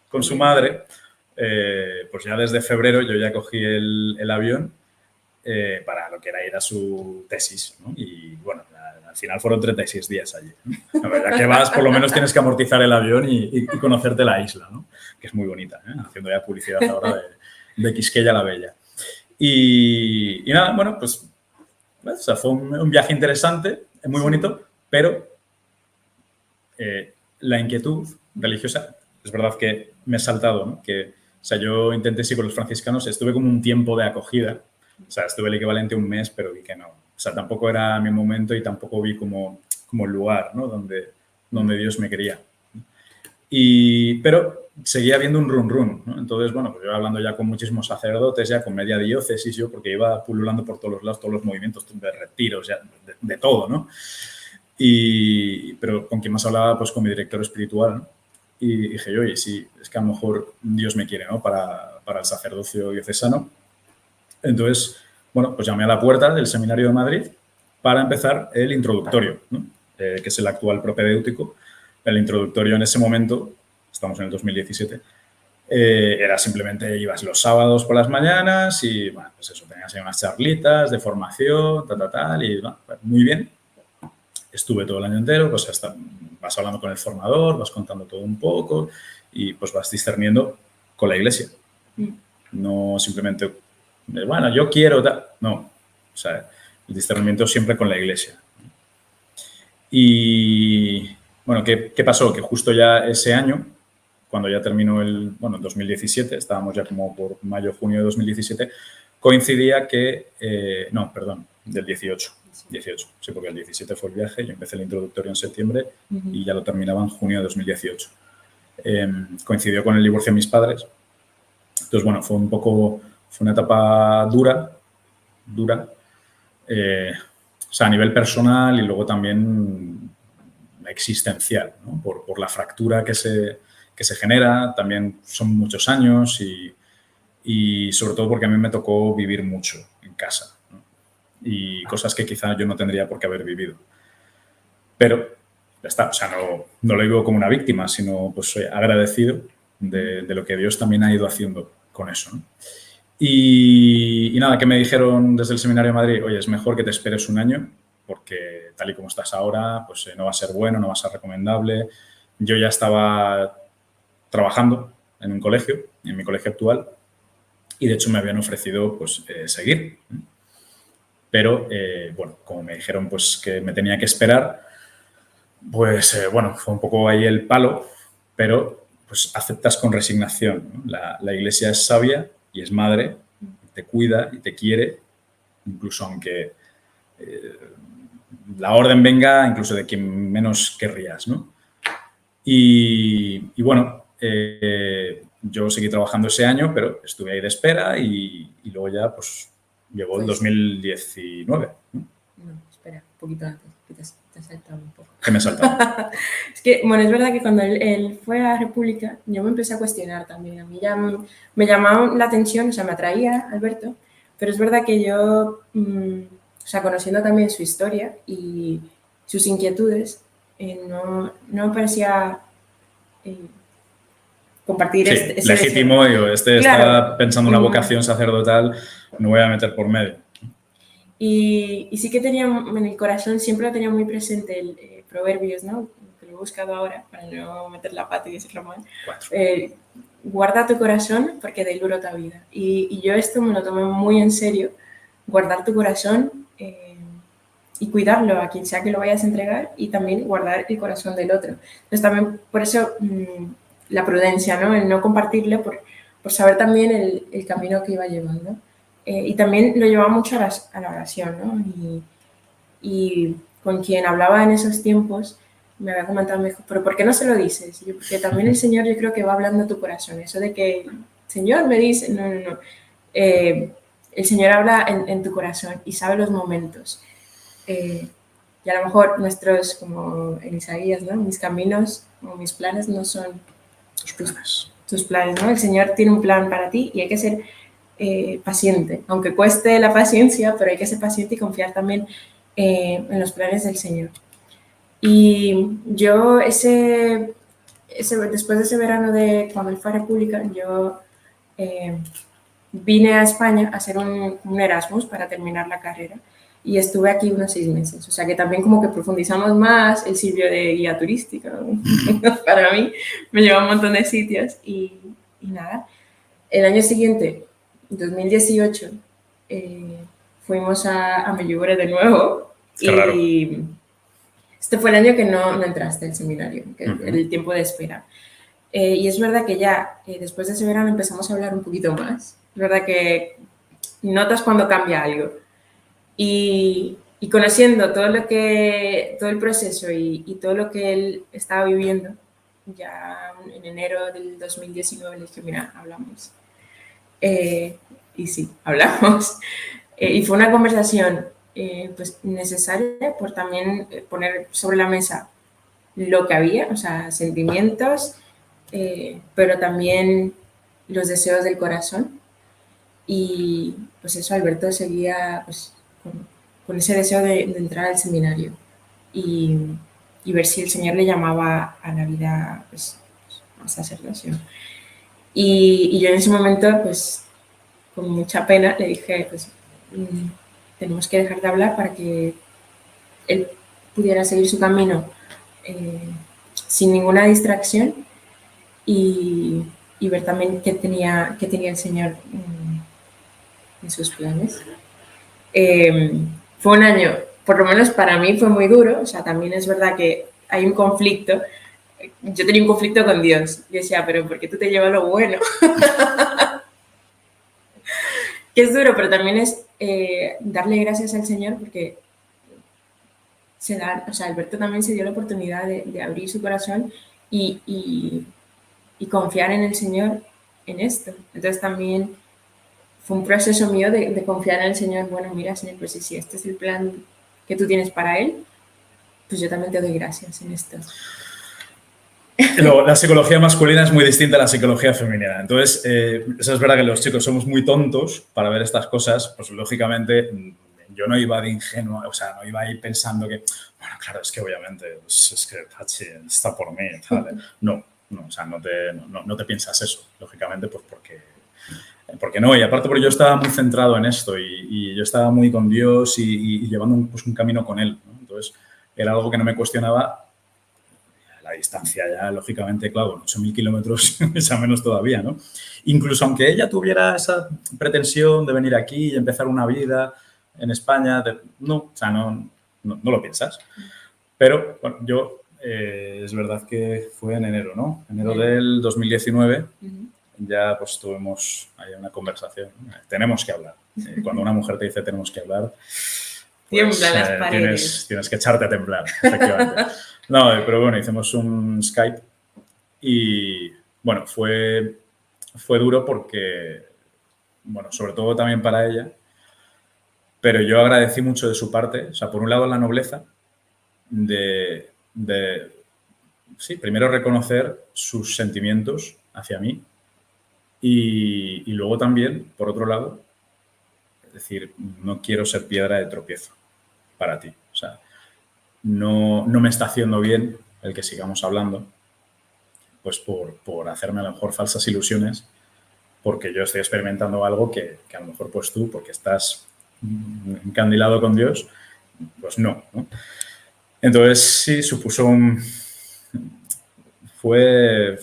con su madre, pues ya desde febrero yo ya cogí el avión para lo que era ir a su tesis, ¿no? Y bueno, al final fueron 36 días allí, ¿no? La verdad que vas, por lo menos tienes que amortizar el avión y conocerte la isla, ¿no? Que es muy bonita, ¿eh? Haciendo ya publicidad ahora de Quisqueya la Bella. Y nada, bueno, pues o sea, fue un viaje interesante, muy bonito, pero la inquietud religiosa, es verdad que me he saltado, ¿no? Que, o sea, yo intenté sí con los franciscanos, estuve como un tiempo de acogida, o sea, estuve el equivalente a un mes, pero vi que no. O sea, tampoco era mi momento y tampoco vi como el lugar, ¿no? Donde Dios me quería. Pero seguía habiendo un run, ¿no? Entonces, bueno, pues yo hablando ya con muchísimos sacerdotes, ya con media diócesis, yo, porque iba pululando por todos los lados, todos los movimientos de retiros, ya, de todo, ¿no? Pero con quien más hablaba, pues con mi director espiritual, ¿no? Y dije, oye, sí, es que a lo mejor Dios me quiere, ¿no? Para el sacerdocio diocesano. Entonces, bueno, pues llamé a la puerta del Seminario de Madrid para empezar el introductorio, ¿no? Que es el actual propedéutico. El introductorio en ese momento, estamos en el 2017, era simplemente ibas los sábados por las mañanas y, bueno, pues eso, tenías ahí unas charlitas de formación, tal, y bueno, muy bien. Estuve todo el año entero, pues hasta vas hablando con el formador, vas contando todo un poco y pues vas discerniendo con la iglesia. No simplemente, bueno, yo quiero tal. No, o sea, el discernimiento siempre con la iglesia. Y, bueno, ¿qué pasó? Que justo ya ese año, cuando ya terminó en 2017, estábamos ya como por mayo, junio de 2017, coincidía que, del 18, sí, porque el 17 fue el viaje, yo empecé el introductorio en septiembre y ya lo terminaba en junio de 2018. Coincidió con el divorcio de mis padres. Entonces, bueno, fue una etapa dura, o sea, a nivel personal y luego también existencial, ¿no? Por la fractura que se genera, también son muchos años y sobre todo porque a mí me tocó vivir mucho en casa, ¿no? Y cosas que quizá yo no tendría por qué haber vivido. Pero ya está, o sea, no lo digo como una víctima, sino pues soy agradecido de lo que Dios también ha ido haciendo con eso, ¿no? Y nada, que me dijeron desde el Seminario de Madrid, oye, es mejor que te esperes un año porque tal y como estás ahora, pues no va a ser bueno, no va a ser recomendable. Yo ya estaba trabajando en un colegio, en mi colegio actual, y de hecho me habían ofrecido pues seguir. Pero, bueno, como me dijeron pues que me tenía que esperar, pues, bueno, fue un poco ahí el palo, pero pues aceptas con resignación, ¿no? La iglesia es sabia y es madre, te cuida y te quiere, incluso aunque la orden venga incluso de quien menos querrías, ¿no? Y bueno, yo seguí trabajando ese año, pero estuve ahí de espera y luego ya pues llegó el 2019, ¿no? No, espera, un poquito antes, que te has saltado un poco. ¿Qué me he saltado? Es que, bueno, es verdad que cuando él fue a República, yo me empecé a cuestionar también. A mí ya me llamaba la atención, o sea, me atraía Alberto, pero es verdad que yo, o sea, conociendo también su historia y sus inquietudes, no me parecía compartir Sí, ese legítimo, deseo. digo, Claro. está pensando una vocación sacerdotal, me voy a meter por medio. Y sí que tenía en el corazón, siempre lo tenía muy presente el Proverbios, ¿no? Que lo he buscado ahora para no meter la pata y decirlo mal. Guarda tu corazón porque de él brota vida. Y yo esto me lo tomé muy en serio, guardar tu corazón y cuidarlo a quien sea que lo vayas a entregar y también guardar el corazón del otro. Entonces también por eso la prudencia, ¿no? El no compartirlo por saber también el camino que iba llevando. Y también lo llevaba mucho a la oración, ¿no? Y con quien hablaba en esos tiempos me había comentado, me dijo, ¿pero por qué no se lo dices? Y yo, porque también el Señor yo creo que va hablando a tu corazón. Eso de que el Señor me dice, no. El Señor habla en tu corazón y sabe los momentos. Y a lo mejor nuestros, como en Isaías, ¿no? Mis caminos o mis planes no son tus planes, ¿no? El Señor tiene un plan para ti y hay que ser paciente, aunque cueste la paciencia, pero hay que ser paciente y confiar también en los planes del Señor. Y yo después de ese verano de cuando él fue a República, yo vine a España a hacer un Erasmus para terminar la carrera y estuve aquí unos 6 meses. O sea que también como que profundizamos más, él sirvió de guía turística para mí, me llevó a un montón de sitios y nada. El año siguiente, 2018, fuimos a Medjugorje de nuevo. Qué raro. Y este fue el año que no entraste al seminario, que el tiempo de espera. Y es verdad que ya después de ese verano empezamos a hablar un poquito más. Es verdad que notas cuando cambia algo. Y conociendo todo el proceso y todo lo que él estaba viviendo, ya en enero del 2019 le dije, mira, hablamos. Y sí, hablamos. Y fue una conversación pues necesaria por también poner sobre la mesa lo que había, o sea, sentimientos, pero también los deseos del corazón. Y pues eso, Alberto seguía pues, con ese deseo de entrar al seminario y ver si el Señor le llamaba a la vida pues, a sacerdocio. Y yo en ese momento, pues, con mucha pena, le dije, pues, tenemos que dejar de hablar para que él pudiera seguir su camino sin ninguna distracción y ver también qué tenía el Señor en sus planes. Fue un año, por lo menos para mí fue muy duro, o sea, también es verdad que hay un conflicto. Yo tenía un conflicto con Dios. Yo decía, pero ¿por qué tú te llevas lo bueno? Que es duro, pero también es darle gracias al Señor porque Alberto también se dio la oportunidad de abrir su corazón y confiar en el Señor en esto. Entonces también fue un proceso mío de confiar en el Señor. Bueno, mira, Señor, pues si este es el plan que tú tienes para Él, pues yo también te doy gracias en esto. La psicología masculina es muy distinta a la psicología femenina. Entonces, eso es verdad que los chicos somos muy tontos para ver estas cosas. Pues, lógicamente, yo no iba de ingenuo, o sea, no iba a ir pensando que, bueno, claro, es que obviamente, pues, es que Pachi está por mí, tal. No, o sea, no te piensas eso, lógicamente, pues porque no. Y aparte porque yo estaba muy centrado en esto y yo estaba muy con Dios y llevando un camino con Él, ¿no? Entonces, era algo que no me cuestionaba. La distancia ya, lógicamente, claro, 8.000 kilómetros es a menos todavía, ¿no? Incluso aunque ella tuviera esa pretensión de venir aquí y empezar una vida en España, no, o sea, no lo piensas. Pero, bueno, yo, es verdad que fue en enero, ¿no? Enero del 2019, ya pues tuvimos ahí una conversación. Tenemos que hablar. Cuando una mujer te dice tenemos que hablar, pues, tiemblan las paredes. Tienes que echarte a temblar, efectivamente. No, pero bueno, hicimos un Skype y, bueno, fue duro porque, bueno, sobre todo también para ella, pero yo agradecí mucho de su parte, o sea, por un lado la nobleza de sí, primero reconocer sus sentimientos hacia mí y luego también, por otro lado, es decir, no quiero ser piedra de tropiezo para ti, o sea, no me está haciendo bien el que sigamos hablando, pues por hacerme a lo mejor falsas ilusiones, porque yo estoy experimentando algo que a lo mejor pues tú, porque estás encandilado con Dios, pues no. Entonces sí, supuso fue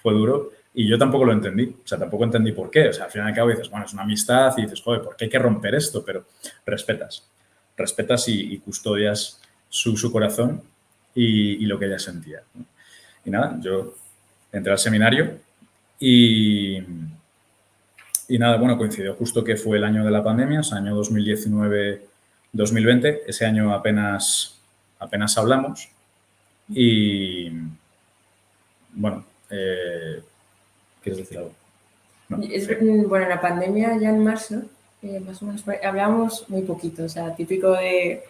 duro y yo tampoco lo entendí, o sea, tampoco entendí por qué, o sea, al fin y al cabo dices, bueno, es una amistad y dices, joder, ¿por qué hay que romper esto? Pero respetas y custodias su corazón y lo que ella sentía, ¿no? Y nada, yo entré al seminario y nada, bueno, coincidió justo que fue el año de la pandemia, o sea, año 2019-2020. Ese año apenas hablamos y, bueno, ¿quieres decir algo? No. Bueno, la pandemia ya en marzo, más o menos, hablamos muy poquito, o sea, típico de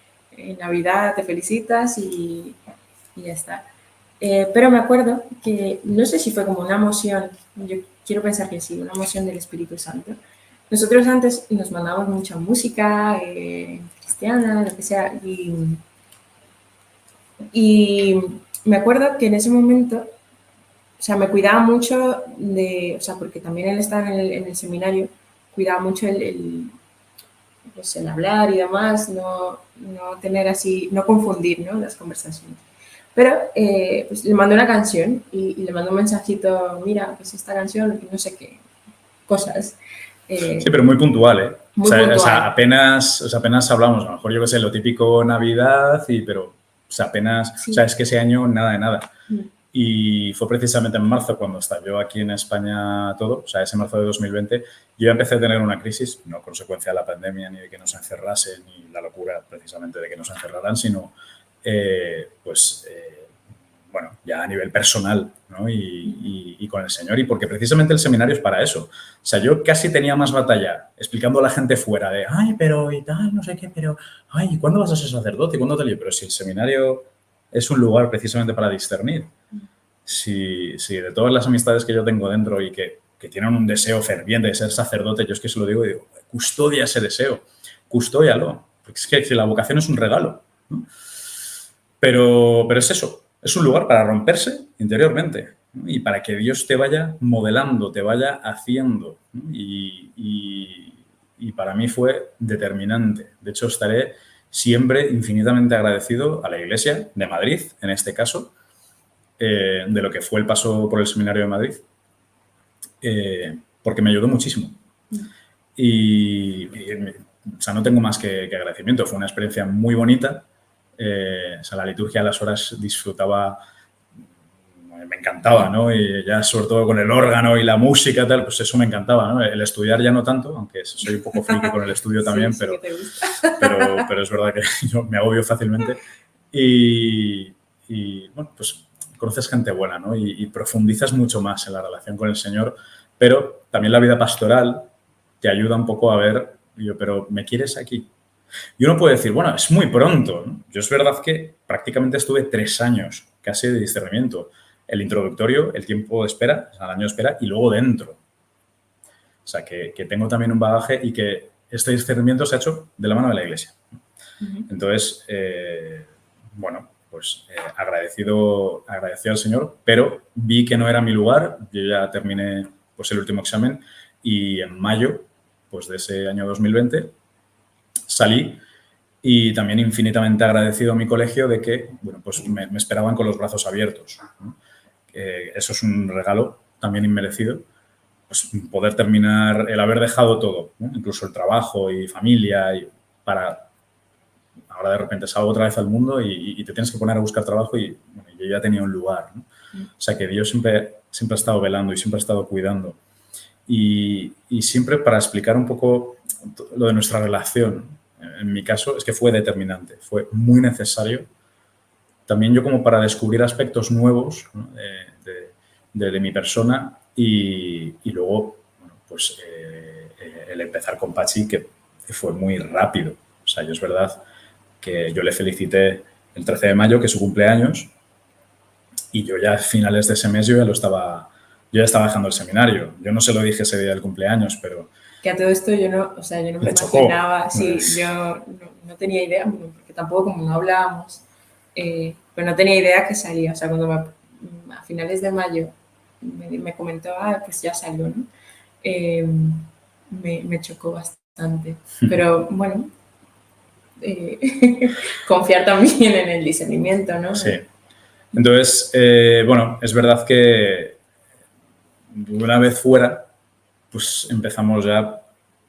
Navidad, te felicitas y ya está. Pero me acuerdo que, no sé si fue como una emoción, yo quiero pensar que sí, una emoción del Espíritu Santo. Nosotros antes nos mandábamos mucha música cristiana, lo que sea, y me acuerdo que en ese momento sea, me cuidaba mucho o sea, porque también él estaba en el seminario, cuidaba mucho pues el hablar y demás, no tener así, no confundir, ¿no? Las conversaciones. Pero pues le mandé una canción y le mandé un mensajito, mira, pues esta canción, no sé qué, cosas. Sí, pero muy puntual, ¿eh? Muy puntual. O sea, apenas hablamos, a lo mejor yo qué sé, lo típico Navidad, pero o sea, apenas, Sí. o sea, es que ese año nada de nada. Y fue precisamente en marzo cuando estalló aquí en España todo, o sea, ese marzo de 2020, yo empecé a tener una crisis, no consecuencia de la pandemia ni de que nos encerrase, ni la locura precisamente de que nos encerraran, sino, bueno, ya a nivel personal, ¿no? Y con el Señor, y porque precisamente el seminario es para eso. O sea, yo casi tenía más batalla explicando a la gente fuera de, ay, pero y tal, no sé qué, pero, ay, ¿cuándo vas a ser sacerdote? ¿Cuándo te lío? Pero si el seminario es un lugar precisamente para discernir. Si de todas las amistades que yo tengo dentro y que tienen un deseo ferviente de ser sacerdote, yo es que se lo digo, custodia ese deseo, custódialo, porque es que la vocación es un regalo, ¿no? Pero es eso, es un lugar para romperse interiormente, ¿no? Y para que Dios te vaya modelando, te vaya haciendo, ¿no? Y para mí fue determinante. De hecho, estaré siempre infinitamente agradecido a la Iglesia de Madrid, en este caso, de lo que fue el paso por el Seminario de Madrid, porque me ayudó muchísimo. O sea, no tengo más que agradecimiento. Fue una experiencia muy bonita. O sea, la liturgia a las horas disfrutaba, me encantaba, ¿no? Y ya sobre todo con el órgano y la música, tal, pues eso me encantaba, ¿no? El estudiar ya no tanto, aunque soy un poco friki con el estudio también, sí, pero es verdad que yo me agobio fácilmente. Y bueno, pues conoces gente buena, ¿no? Y profundizas mucho más en la relación con el Señor, pero también la vida pastoral te ayuda un poco a ver, pero ¿me quieres aquí? Y uno puede decir, bueno, es muy pronto, ¿no? Yo es verdad que prácticamente estuve 3 años casi de discernimiento. El introductorio, el tiempo de espera, o sea, el año de espera, y luego dentro. O sea, que tengo también un bagaje y que este discernimiento se ha hecho de la mano de la Iglesia. Entonces, bueno, pues agradecido al Señor, pero vi que no era mi lugar. Yo ya terminé pues, el último examen y en mayo pues, de ese año 2020 salí y también infinitamente agradecido a mi colegio de que bueno, pues me esperaban con los brazos abiertos, ¿no? Eso es un regalo también inmerecido. Pues poder terminar, el haber dejado todo, ¿no? Incluso el trabajo y familia, para ahora de repente salgo otra vez al mundo y te tienes que poner a buscar trabajo y bueno, yo ya tenía un lugar, ¿no? O sea que Dios siempre ha estado velando y siempre ha estado cuidando. Y siempre para explicar un poco lo de nuestra relación, en mi caso, es que fue determinante, fue muy necesario. También yo como para descubrir aspectos nuevos, ¿no? de mi persona y luego, bueno, pues el empezar con Pachi, que fue muy rápido. O sea, yo es verdad que yo le felicité el 13 de mayo, que es su cumpleaños, y yo ya a finales de ese mes yo ya estaba dejando el seminario. Yo no se lo dije ese día del cumpleaños, pero... Que a todo esto yo no me imaginaba, sí, yo no tenía idea, porque tampoco como no hablábamos, pero no tenía idea que salía. O sea, cuando a finales de mayo me comentó, pues ya salió, ¿no? Me chocó bastante. Pero bueno, confiar también en el discernimiento, ¿no? Sí. Entonces, bueno, es verdad que una vez fuera, pues empezamos ya a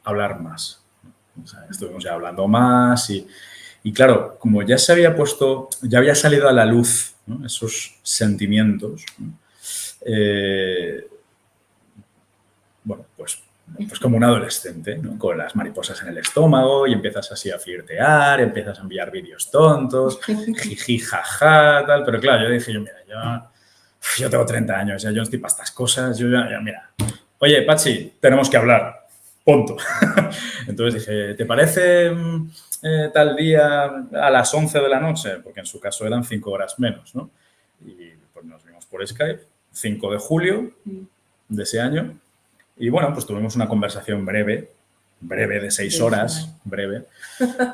hablar más. O sea, estuvimos ya hablando más y claro, como ya se había puesto, ya había salido a la luz, ¿no? Esos sentimientos, ¿no? Bueno, pues como un adolescente, ¿no? Con las mariposas en el estómago y empiezas así a flirtear, empiezas a enviar vídeos tontos, jiji, jaja, tal. Pero claro, yo dije, mira, yo tengo 30 años, ya yo no estoy para estas cosas, yo ya, mira, oye, Pachi, tenemos que hablar, punto. Entonces dije, ¿te parece tal día a las 11 de la noche? Porque en su caso eran 5 horas menos, ¿no? Y pues nos vimos por Skype, 5 de julio de ese año. Y bueno, pues tuvimos una conversación breve de 6 horas, breve,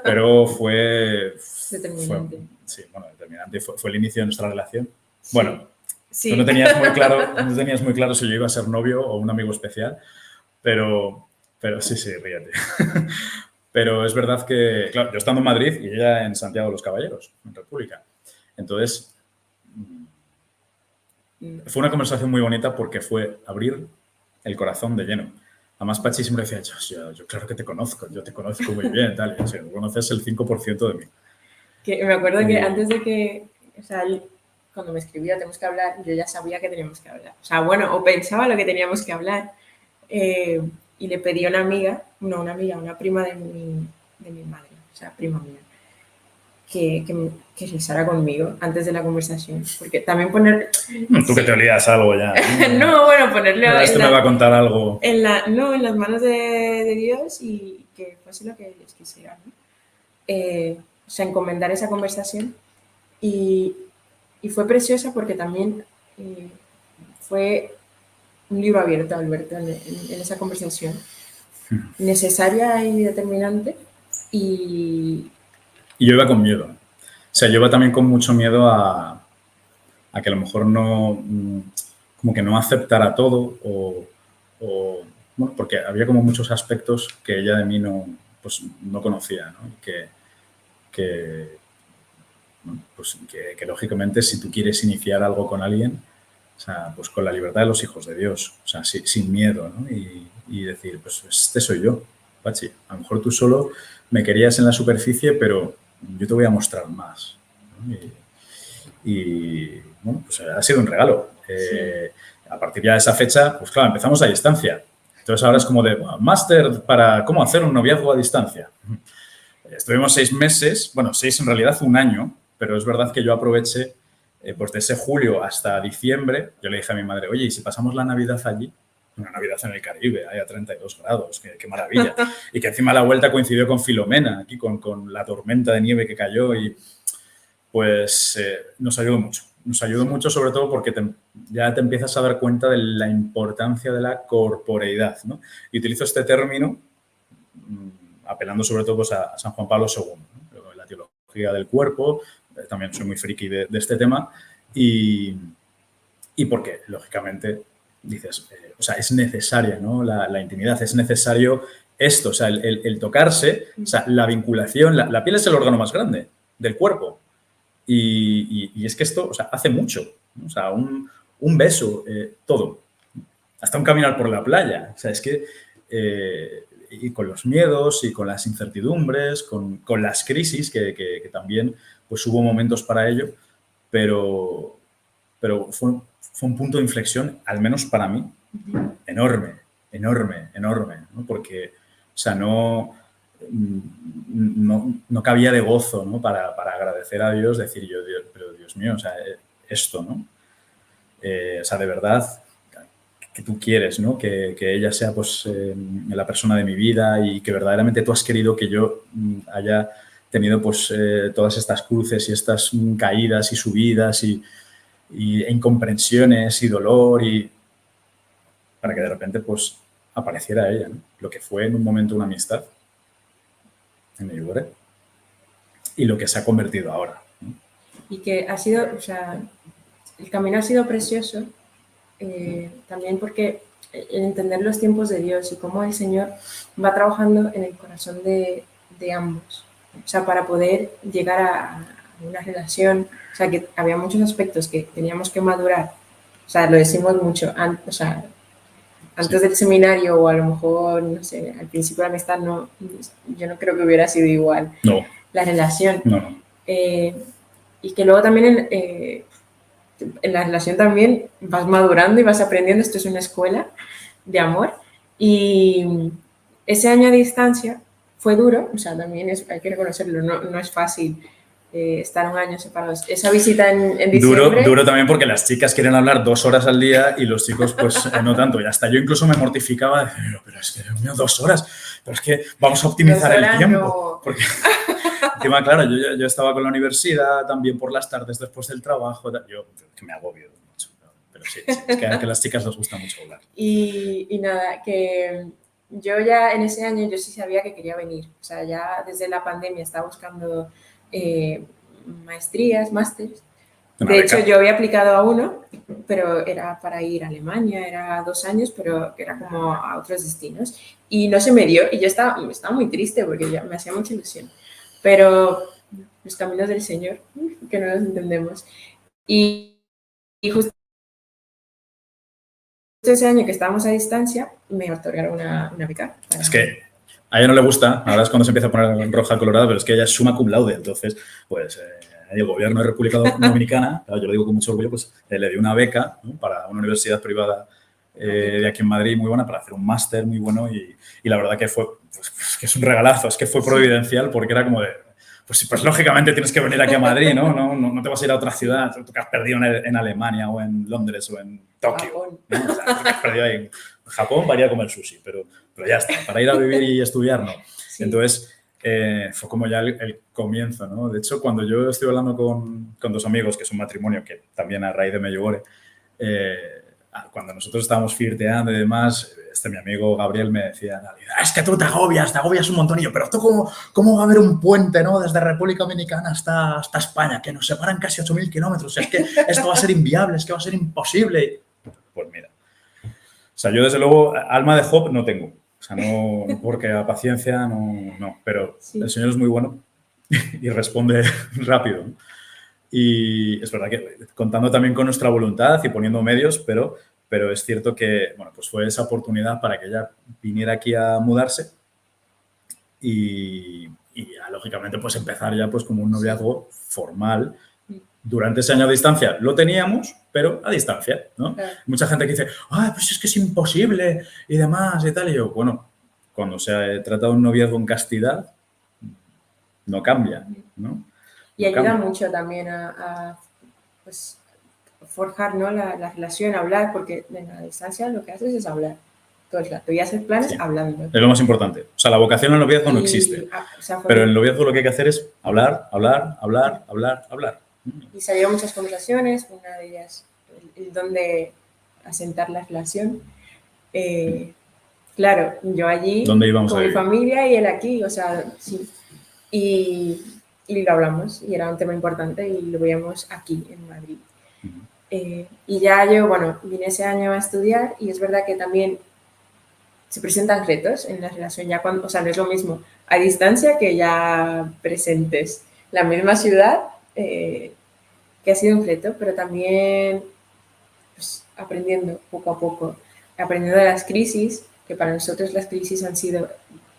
pero fue determinante. Sí, bueno, determinante. Fue el inicio de nuestra relación. Bueno, Sí. Tú no tenías muy claro si yo iba a ser novio o un amigo especial, pero sí, ríete. Pero es verdad que, claro, yo estando en Madrid y ella en Santiago de los Caballeros, en República. Entonces, fue una conversación muy bonita porque fue abrir el corazón de lleno. Además, Pachi siempre decía, yo claro que te conozco, yo te conozco muy bien, tal. Y, o sea, conoces el 5% de mí. Que me acuerdo que antes de que, o sea, cuando me escribía tenemos que hablar, yo ya sabía que teníamos que hablar. O sea, bueno, o pensaba lo que teníamos que hablar. Y le pedí a una amiga, no una amiga, una prima de mi madre, o sea, prima mía, que rezara conmigo antes de la conversación. Porque también poner... Tú que te olías algo ya. No, bueno, ponerle... Este me va a contar algo. No, en las manos de Dios y que fuese lo que Dios quisiera, ¿no? O sea, encomendar esa conversación y fue preciosa porque también fue un libro abierto, Alberto, en esa conversación, necesaria y determinante y yo iba con miedo. O sea, yo iba también con mucho miedo a que a lo mejor no, como que no aceptara todo o bueno, porque había como muchos aspectos que ella de mí no conocía, ¿no? Que lógicamente si tú quieres iniciar algo con alguien, o sea, pues con la libertad de los hijos de Dios, o sea, sin miedo, ¿no? Y decir, pues este soy yo, Pachi. A lo mejor tú solo me querías en la superficie, pero yo te voy a mostrar más, ¿no? Y bueno, pues ha sido un regalo. sí. A partir ya de esa fecha, pues claro, empezamos a distancia. Entonces ahora es como de máster para cómo hacer un noviazgo a distancia. Estuvimos 6 meses, bueno, 6 en realidad, un año, pero es verdad que yo aproveché, pues de ese julio hasta diciembre, yo le dije a mi madre, oye, ¿y si pasamos la Navidad allí? Una Navidad en el Caribe, ahí a 32 grados, qué maravilla. Y que encima la vuelta coincidió con Filomena, aquí con la tormenta de nieve que cayó y pues nos ayudó mucho. Nos ayudó mucho sobre todo porque ya te empiezas a dar cuenta de la importancia de la corporeidad, ¿no? Y utilizo este término apelando sobre todo pues, a San Juan Pablo II, ¿no? La teología del cuerpo, también soy muy friki de este tema, y porque, lógicamente, dices, o sea, es necesaria, ¿no? La intimidad, es necesario esto, o sea, el tocarse, o sea, la vinculación, la piel es el órgano más grande del cuerpo, y es que esto, o sea, hace mucho, ¿no? O sea, un beso, todo, hasta un caminar por la playa, o sea, es que y con los miedos y con las incertidumbres, con las crisis, que también pues hubo momentos para ello, pero fue un punto de inflexión, al menos para mí, enorme, ¿no? Porque, o sea, no cabía de gozo, ¿no? Para agradecer a Dios, decir yo, pero Dios mío, o sea, esto, ¿no? O sea, de verdad, que tú quieres, ¿no? Que ella sea pues la persona de mi vida y que verdaderamente tú has querido que yo haya tenido pues todas estas cruces y estas caídas y subidas y incomprensiones y dolor y para que de repente pues apareciera ella, ¿no? Lo que fue en un momento una amistad en Medjugorje y lo que se ha convertido ahora, ¿no? Y que ha sido, o sea, el camino ha sido precioso también porque el entender los tiempos de Dios y cómo el Señor va trabajando en el corazón de ambos, o sea, para poder llegar a una relación, o sea, que había muchos aspectos que teníamos que madurar, o sea, lo decimos mucho, o sea, antes del seminario o a lo mejor, no sé, al principio de la amistad, no, yo no creo que hubiera sido igual No. la relación. No. Y que luego también en la relación también vas madurando y vas aprendiendo, esto es una escuela de amor. Y ese año a distancia fue duro, o sea, también hay que reconocerlo, no es fácil estar un año separados. Esa visita en diciembre... Duro también porque las chicas quieren hablar 2 horas al día y los chicos pues no tanto. Y hasta yo incluso me mortificaba de decir, pero es que, Dios mío, 2 horas. Pero es que vamos a optimizar el tiempo. No. Porque encima, claro, yo estaba con la universidad, también por las tardes después del trabajo. Yo que me agobio mucho. Pero sí, es que a las chicas les gusta mucho hablar. Y nada, que yo ya en ese año yo sí sabía que quería venir. O sea, ya desde la pandemia estaba buscando maestrías, másters. Una De beca. hecho, yo había aplicado a uno, pero era para ir a Alemania, era 2 años, pero era como a otros destinos. Y no se me dio, y yo estaba muy triste porque ya me hacía mucha ilusión. Pero los caminos del Señor, que no los entendemos. Y justo ese año que estábamos a distancia, me otorgaron una beca. Es que a ella no le gusta, ahora es cuando se empieza a poner en roja colorada, pero es que ella es summa cum laude. Entonces, pues el gobierno de República Dominicana, claro, yo lo digo con mucho orgullo, pues le dio una beca, ¿no?, para una universidad privada de aquí en Madrid muy buena, para hacer un máster muy bueno y la verdad que fue, pues, que es un regalazo, es que fue providencial porque era como de, pues lógicamente tienes que venir aquí a Madrid, ¿no? No te vas a ir a otra ciudad, tú que has perdido en Alemania o en Londres o en Tokio, ¿no? O sea, tú que has perdido ahí en Japón, para ir a comer sushi, pero ya está, para ir a vivir y estudiar, no. Sí. Entonces, fue como ya el comienzo, ¿no? De hecho, cuando yo estoy hablando con dos amigos, que es un matrimonio que también a raíz de Medjugorje, cuando nosotros estábamos flirteando y demás, mi amigo Gabriel me decía, es que tú te agobias un montón. Y yo, pero tú, ¿cómo va a haber un puente, ¿no?, desde República Dominicana hasta España, que nos separan casi 8.000 kilómetros? Es que esto va a ser inviable, es que va a ser imposible. Pues mira, o sea, yo desde luego alma de Job no tengo. O sea, no porque a paciencia no, pero sí, el Señor es muy bueno y responde rápido, ¿no? Y es verdad que contando también con nuestra voluntad y poniendo medios, pero es cierto que, bueno, pues fue esa oportunidad para que ella viniera aquí a mudarse y ya, lógicamente, pues empezar ya pues como un noviazgo formal. Durante ese año a distancia lo teníamos, pero a distancia, ¿no? Claro. Mucha gente que dice, pues es que es imposible y demás y tal. Y yo, bueno, cuando se trata de un noviazgo en castidad, no cambia, ¿no? Y ayuda mucho también a pues, forjar, ¿no?, la relación, hablar, porque en la distancia lo que haces es hablar todo el rato y hacer planes hablando. Es lo más importante. O sea, la vocación al noviazgo no existe. O sea, pero en el noviazgo lo que hay que hacer es hablar. Y salieron muchas conversaciones, una de ellas, el dónde asentar la relación. Claro, yo allí con mi familia y él aquí, o sea, sí. Y lo hablamos y era un tema importante y lo veíamos aquí en Madrid. Y ya yo, bueno, vine ese año a estudiar y es verdad que también se presentan retos en la relación ya cuando, o sea, no es lo mismo a distancia que ya presentes. La misma ciudad, que ha sido un reto, pero también pues, aprendiendo poco a poco, aprendiendo de las crisis, que para nosotros las crisis han sido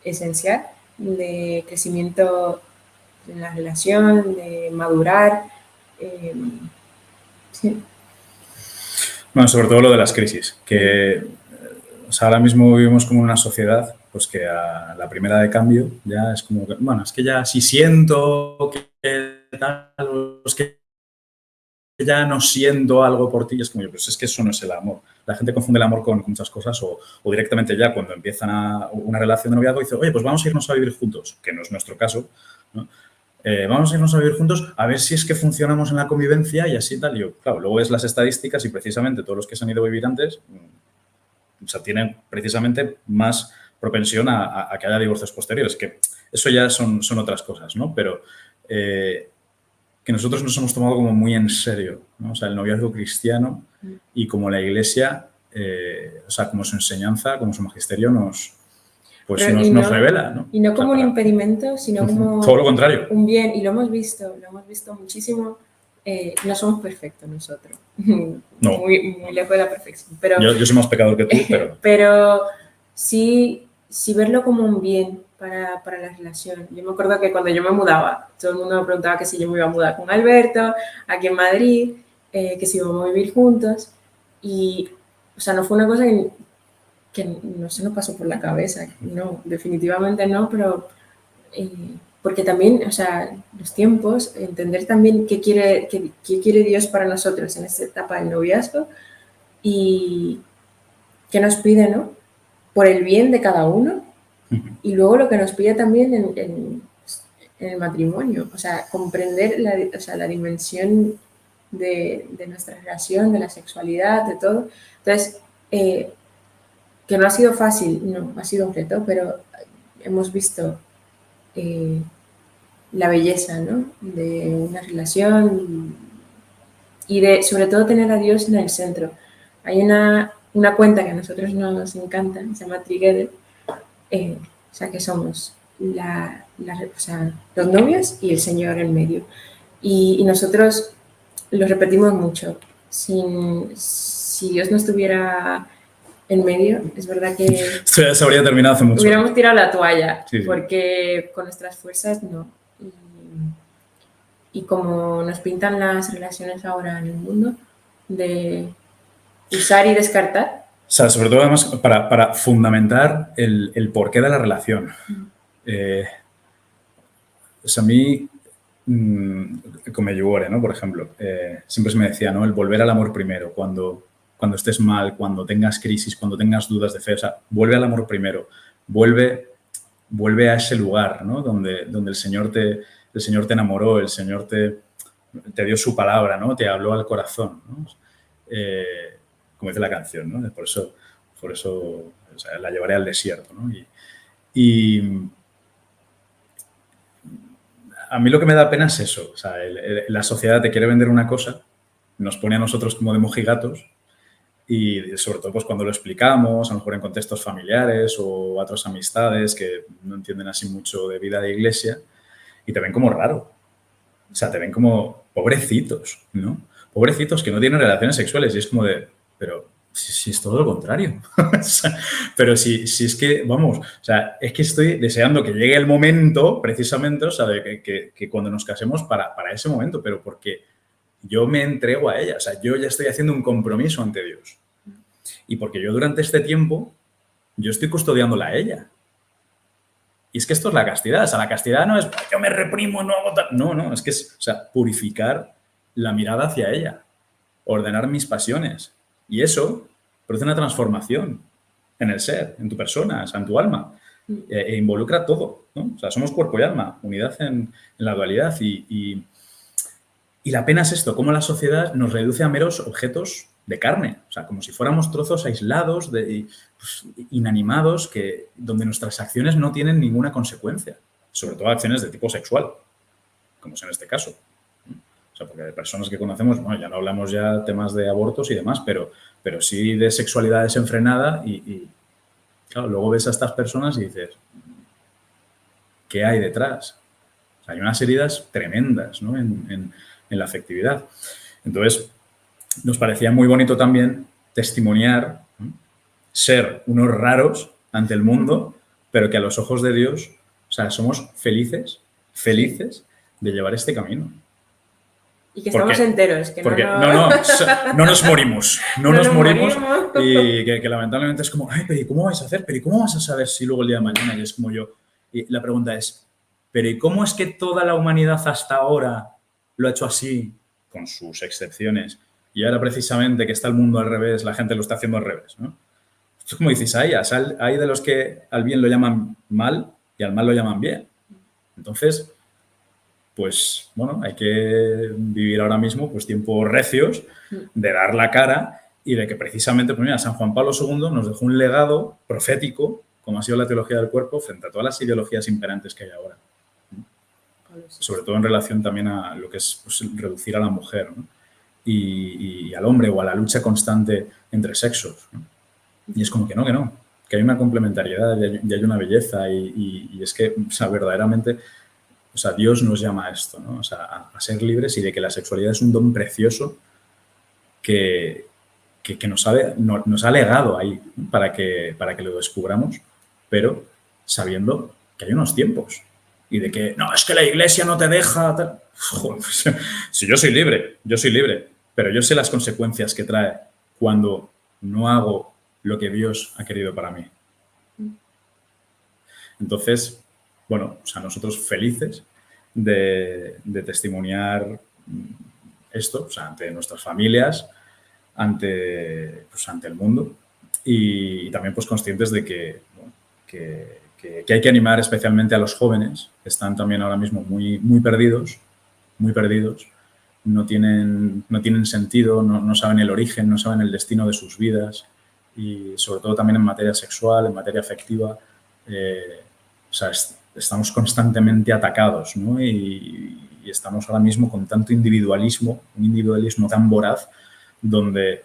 esencial, de crecimiento en la relación, de madurar. Sí. Bueno, sobre todo lo de las crisis, que o sea, ahora mismo vivimos como una sociedad pues que a la primera de cambio ya es como que, bueno, es que ya si siento que tal, es que ya no siento algo por ti, es como yo, pues es que eso no es el amor. La gente confunde el amor con muchas cosas o directamente ya cuando empiezan una relación de noviazgo dice, oye, pues vamos a irnos a vivir juntos, que no es nuestro caso, ¿no? Vamos a irnos a vivir juntos a ver si es que funcionamos en la convivencia y así tal. Y yo, claro, luego ves las estadísticas y precisamente todos los que se han ido a vivir antes, o sea, tienen precisamente más propensión a que haya divorcios posteriores, que eso ya son otras cosas, ¿no? Pero que nosotros nos hemos tomado como muy en serio, ¿no? O sea, el noviazgo cristiano y como la Iglesia, o sea, como su enseñanza, como su magisterio nos revela, ¿no? Y no como un impedimento, sino como todo lo contrario. Un bien, y lo hemos visto muchísimo. No somos perfectos nosotros, no. muy lejos de la perfección. Pero, yo soy más pecador que tú, pero... Pero sí verlo como un bien para la relación. Yo me acuerdo que cuando yo me mudaba, todo el mundo me preguntaba que si yo me iba a mudar con Alberto, aquí en Madrid, que si íbamos a vivir juntos. Y, o sea, no fue una cosa que no se nos pasó por la cabeza. No, definitivamente no, pero... porque también, o sea, los tiempos, entender también qué quiere Dios para nosotros en esta etapa del noviazgo y qué nos pide, ¿no? Por el bien de cada uno y luego lo que nos pide también en el matrimonio, o sea, comprender la dimensión de nuestra relación, de la sexualidad, de todo. Entonces, que no ha sido fácil, no, ha sido un reto, pero hemos visto la belleza, ¿no?, de una relación y de, sobre todo, tener a Dios en el centro. Hay una cuenta que a nosotros nos encanta, se llama Together, o sea, que somos o sea, los novios y el Señor en medio. Y nosotros lo repetimos mucho. Si Dios no estuviera en medio, es verdad que Esto ya se habría terminado hace mucho. Hubiéramos tirado la toalla, sí. porque con nuestras fuerzas no. Y como nos pintan las relaciones ahora en el mundo, de usar y descartar. O sea, sobre todo además para fundamentar el porqué de la relación. Pues a mí, con Medjugorje, ¿no? Por ejemplo, siempre se me decía, ¿no? El volver al amor primero, cuando estés mal, cuando tengas crisis, cuando tengas dudas de fe, o sea, vuelve al amor primero, vuelve a ese lugar, ¿no? Donde el Señor te enamoró, el Señor te dio su palabra, ¿no? Te habló al corazón, ¿no? Como dice la canción, ¿no? Por eso o sea, la llevaré al desierto, ¿no? Y a mí lo que me da pena es eso. O sea, la sociedad te quiere vender una cosa, nos pone a nosotros como de mojigatos y sobre todo pues cuando lo explicamos, a lo mejor en contextos familiares o a otras amistades que no entienden así mucho de vida de iglesia y te ven como raro. O sea, te ven como pobrecitos, ¿no? Pobrecitos que no tienen relaciones sexuales y es como de, pero si es todo lo contrario. O sea, pero si es que, vamos, o sea, es que estoy deseando que llegue el momento, precisamente, o sea, de que cuando nos casemos para ese momento, pero porque yo me entrego a ella, o sea, yo ya estoy haciendo un compromiso ante Dios. Y porque yo durante este tiempo, yo estoy custodiándola a ella. Y es que esto es la castidad, o sea, la castidad no es yo me reprimo, no hago tal. No, es que es, o sea, purificar la mirada hacia ella, ordenar mis pasiones. Y eso produce una transformación en el ser, en tu persona, o sea, en tu alma. E involucra todo, ¿no? O sea, somos cuerpo y alma, unidad en la dualidad. Y la pena es esto, cómo la sociedad nos reduce a meros objetos de carne. O sea, como si fuéramos trozos aislados, pues, inanimados, donde nuestras acciones no tienen ninguna consecuencia. Sobre todo acciones de tipo sexual, como es en este caso. O sea, porque de personas que conocemos, bueno, ya no hablamos ya temas de abortos y demás, pero sí de sexualidad desenfrenada y claro, luego ves a estas personas y dices, ¿qué hay detrás? O sea, hay unas heridas tremendas, ¿no? en la afectividad. Entonces, nos parecía muy bonito también testimoniar, ¿no? Ser unos raros ante el mundo, pero que a los ojos de Dios, o sea, somos felices de llevar este camino. Y que estamos enteros. Que porque no nos morimos. No nos morimos. Y que lamentablemente es como, ay, pero ¿y cómo vais a hacer? ¿Pero y cómo vas a saber si luego el día de mañana? Y es como yo. Y la pregunta es, ¿pero y cómo es que toda la humanidad hasta ahora lo ha hecho así, con sus excepciones? Y ahora precisamente que está el mundo al revés, la gente lo está haciendo al revés, ¿no? Es como dices, hay de los que al bien lo llaman mal y al mal lo llaman bien. Entonces, pues bueno, hay que vivir ahora mismo pues tiempos recios de dar la cara y de que precisamente, pues mira, San Juan Pablo II nos dejó un legado profético, como ha sido la teología del cuerpo, frente a todas las ideologías imperantes que hay ahora. Sobre todo en relación también a lo que es pues, reducir a la mujer, ¿no? y al hombre o a la lucha constante entre sexos, ¿no? Y es como que no, que hay una complementariedad y hay una belleza y es que, o sea, verdaderamente, o sea, Dios nos llama a esto, ¿no? O sea, a ser libres y de que la sexualidad es un don precioso que nos ha legado ahí, ¿no? para que lo descubramos, pero sabiendo que hay unos tiempos y de que, no, es que la iglesia no te deja. Tal. Joder, si yo soy libre, pero yo sé las consecuencias que trae cuando no hago lo que Dios ha querido para mí. Entonces, bueno, o sea, nosotros felices de testimoniar esto, o sea, ante nuestras familias, ante el mundo y también pues conscientes de que hay que animar especialmente a los jóvenes que están también ahora mismo muy perdidos, no tienen sentido, no saben el origen, no saben el destino de sus vidas y sobre todo también en materia sexual, en materia afectiva, o sea, estamos constantemente atacados, ¿no? Y y estamos ahora mismo con tanto individualismo, un individualismo tan voraz, donde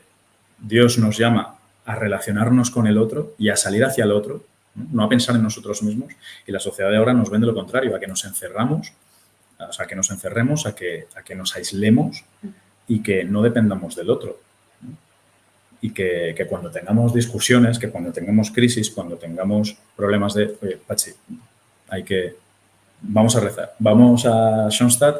Dios nos llama a relacionarnos con el otro y a salir hacia el otro, no a pensar en nosotros mismos, y la sociedad de ahora nos vende lo contrario, a que nos encerramos, o sea, a que nos encerremos, a que nos aislemos y que no dependamos del otro. Y que cuando tengamos discusiones, que cuando tengamos crisis, cuando tengamos problemas de, oye, Pachi, vamos a rezar, vamos a Schoenstatt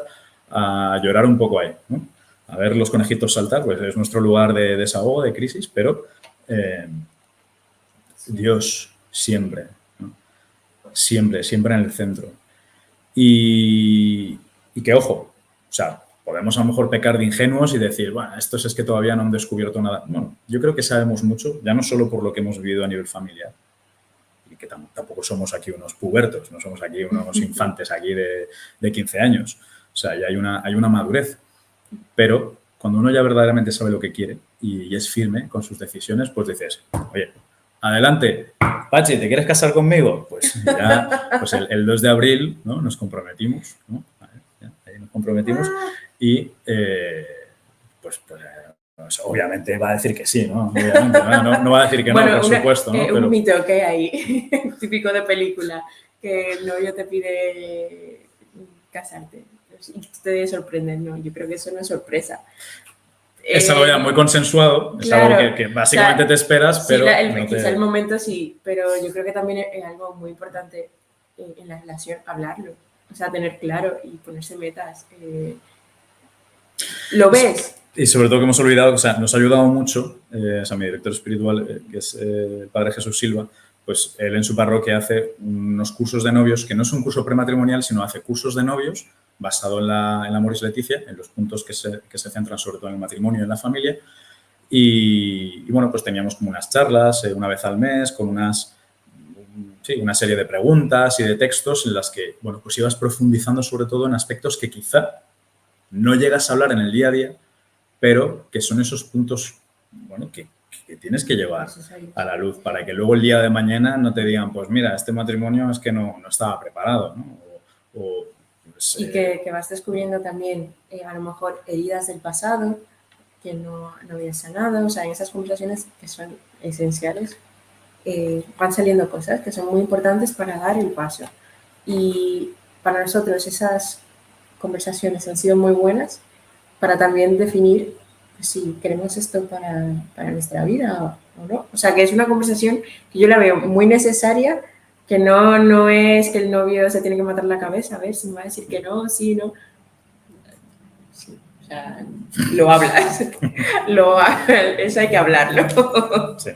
a llorar un poco ahí, ¿no? A ver los conejitos saltar, pues es nuestro lugar de desahogo, de crisis, pero Dios siempre, ¿no? Siempre en el centro. Y que, ojo, o sea, podemos a lo mejor pecar de ingenuos y decir, bueno, estos es que todavía no han descubierto nada. Bueno, yo creo que sabemos mucho, ya no solo por lo que hemos vivido a nivel familiar, y que tampoco somos aquí unos pubertos, no somos aquí unos infantes aquí de 15 años. O sea, ya hay una madurez. Pero cuando uno ya verdaderamente sabe lo que quiere y es firme con sus decisiones, pues dices, oye, adelante, Pachi, ¿te quieres casar conmigo? Pues ya, pues el 2 de abril, ¿no? Nos comprometimos, ¿no? Ahí nos comprometimos y pues obviamente va a decir que sí, ¿no? Obviamente, no va a decir que bueno, no, por supuesto, ¿no? Pero un mito que hay ahí, típico de película, que el novio te pide casarte y te sorprende, ¿no? Yo creo que eso no es sorpresa. Es algo ya muy consensuado, es claro, algo que básicamente te esperas, pero... Sí, quizá el momento sí, pero yo creo que también es algo muy importante en la relación, hablarlo, o sea, tener claro y ponerse metas. ¿Lo ves? Y sobre todo que hemos olvidado, o sea, nos ha ayudado mucho, o sea, mi director espiritual, que es el Padre Jesús Silva, pues él en su parroquia hace unos cursos de novios, que no es un curso prematrimonial, sino hace cursos de novios basado en la Moris Leticia, en los puntos que se centran sobre todo en el matrimonio y en la familia. Y bueno, pues teníamos como unas charlas una vez al mes con una serie de preguntas y de textos en las que, bueno, pues ibas profundizando sobre todo en aspectos que quizá no llegas a hablar en el día a día, pero que son esos puntos, bueno, que tienes que llevar a la luz para que luego el día de mañana no te digan, pues mira, este matrimonio es que no estaba preparado, ¿no? Pues, y que vas descubriendo también a lo mejor heridas del pasado que no habías sanado, o sea, en esas conversaciones que son esenciales van saliendo cosas que son muy importantes para dar el paso. Y para nosotros esas conversaciones han sido muy buenas para también definir si queremos esto para nuestra vida o no. O sea, que es una conversación que yo la veo muy necesaria, que no es que el novio se tiene que matar la cabeza, a ver si me va a decir que no, sí, no. Sí, o sea, lo hablas. Eso hay que hablarlo. Sí.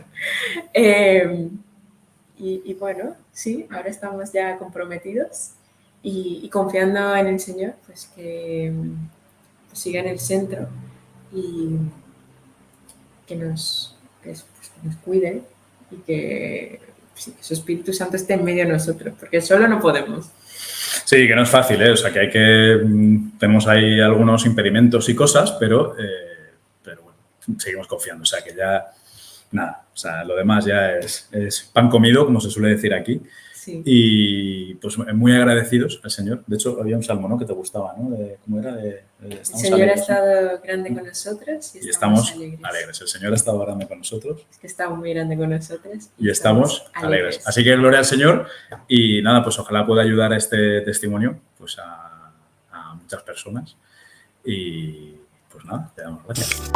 Y bueno, sí, ahora estamos ya comprometidos y confiando en el Señor, pues que siga en el centro y que nos cuide y que su Espíritu Santo esté en medio de nosotros, porque solo no podemos. Sí, que no es fácil, ¿eh? O sea, que tenemos ahí algunos impedimentos y cosas, pero bueno, seguimos confiando. O sea, que ya, nada, o sea, lo demás ya es pan comido, como se suele decir aquí. Sí. Y pues muy agradecidos al Señor. De hecho, había un salmo, ¿no?, que te gustaba, ¿no? ¿Cómo era? El Señor ha estado grande con nosotros y estamos alegres. El Señor ha estado grande con nosotros. Es que está muy grande con nosotros. Y estamos alegres. Así que gloria al Señor y nada, pues ojalá pueda ayudar a este testimonio pues a muchas personas. Y pues nada, te damos gracias.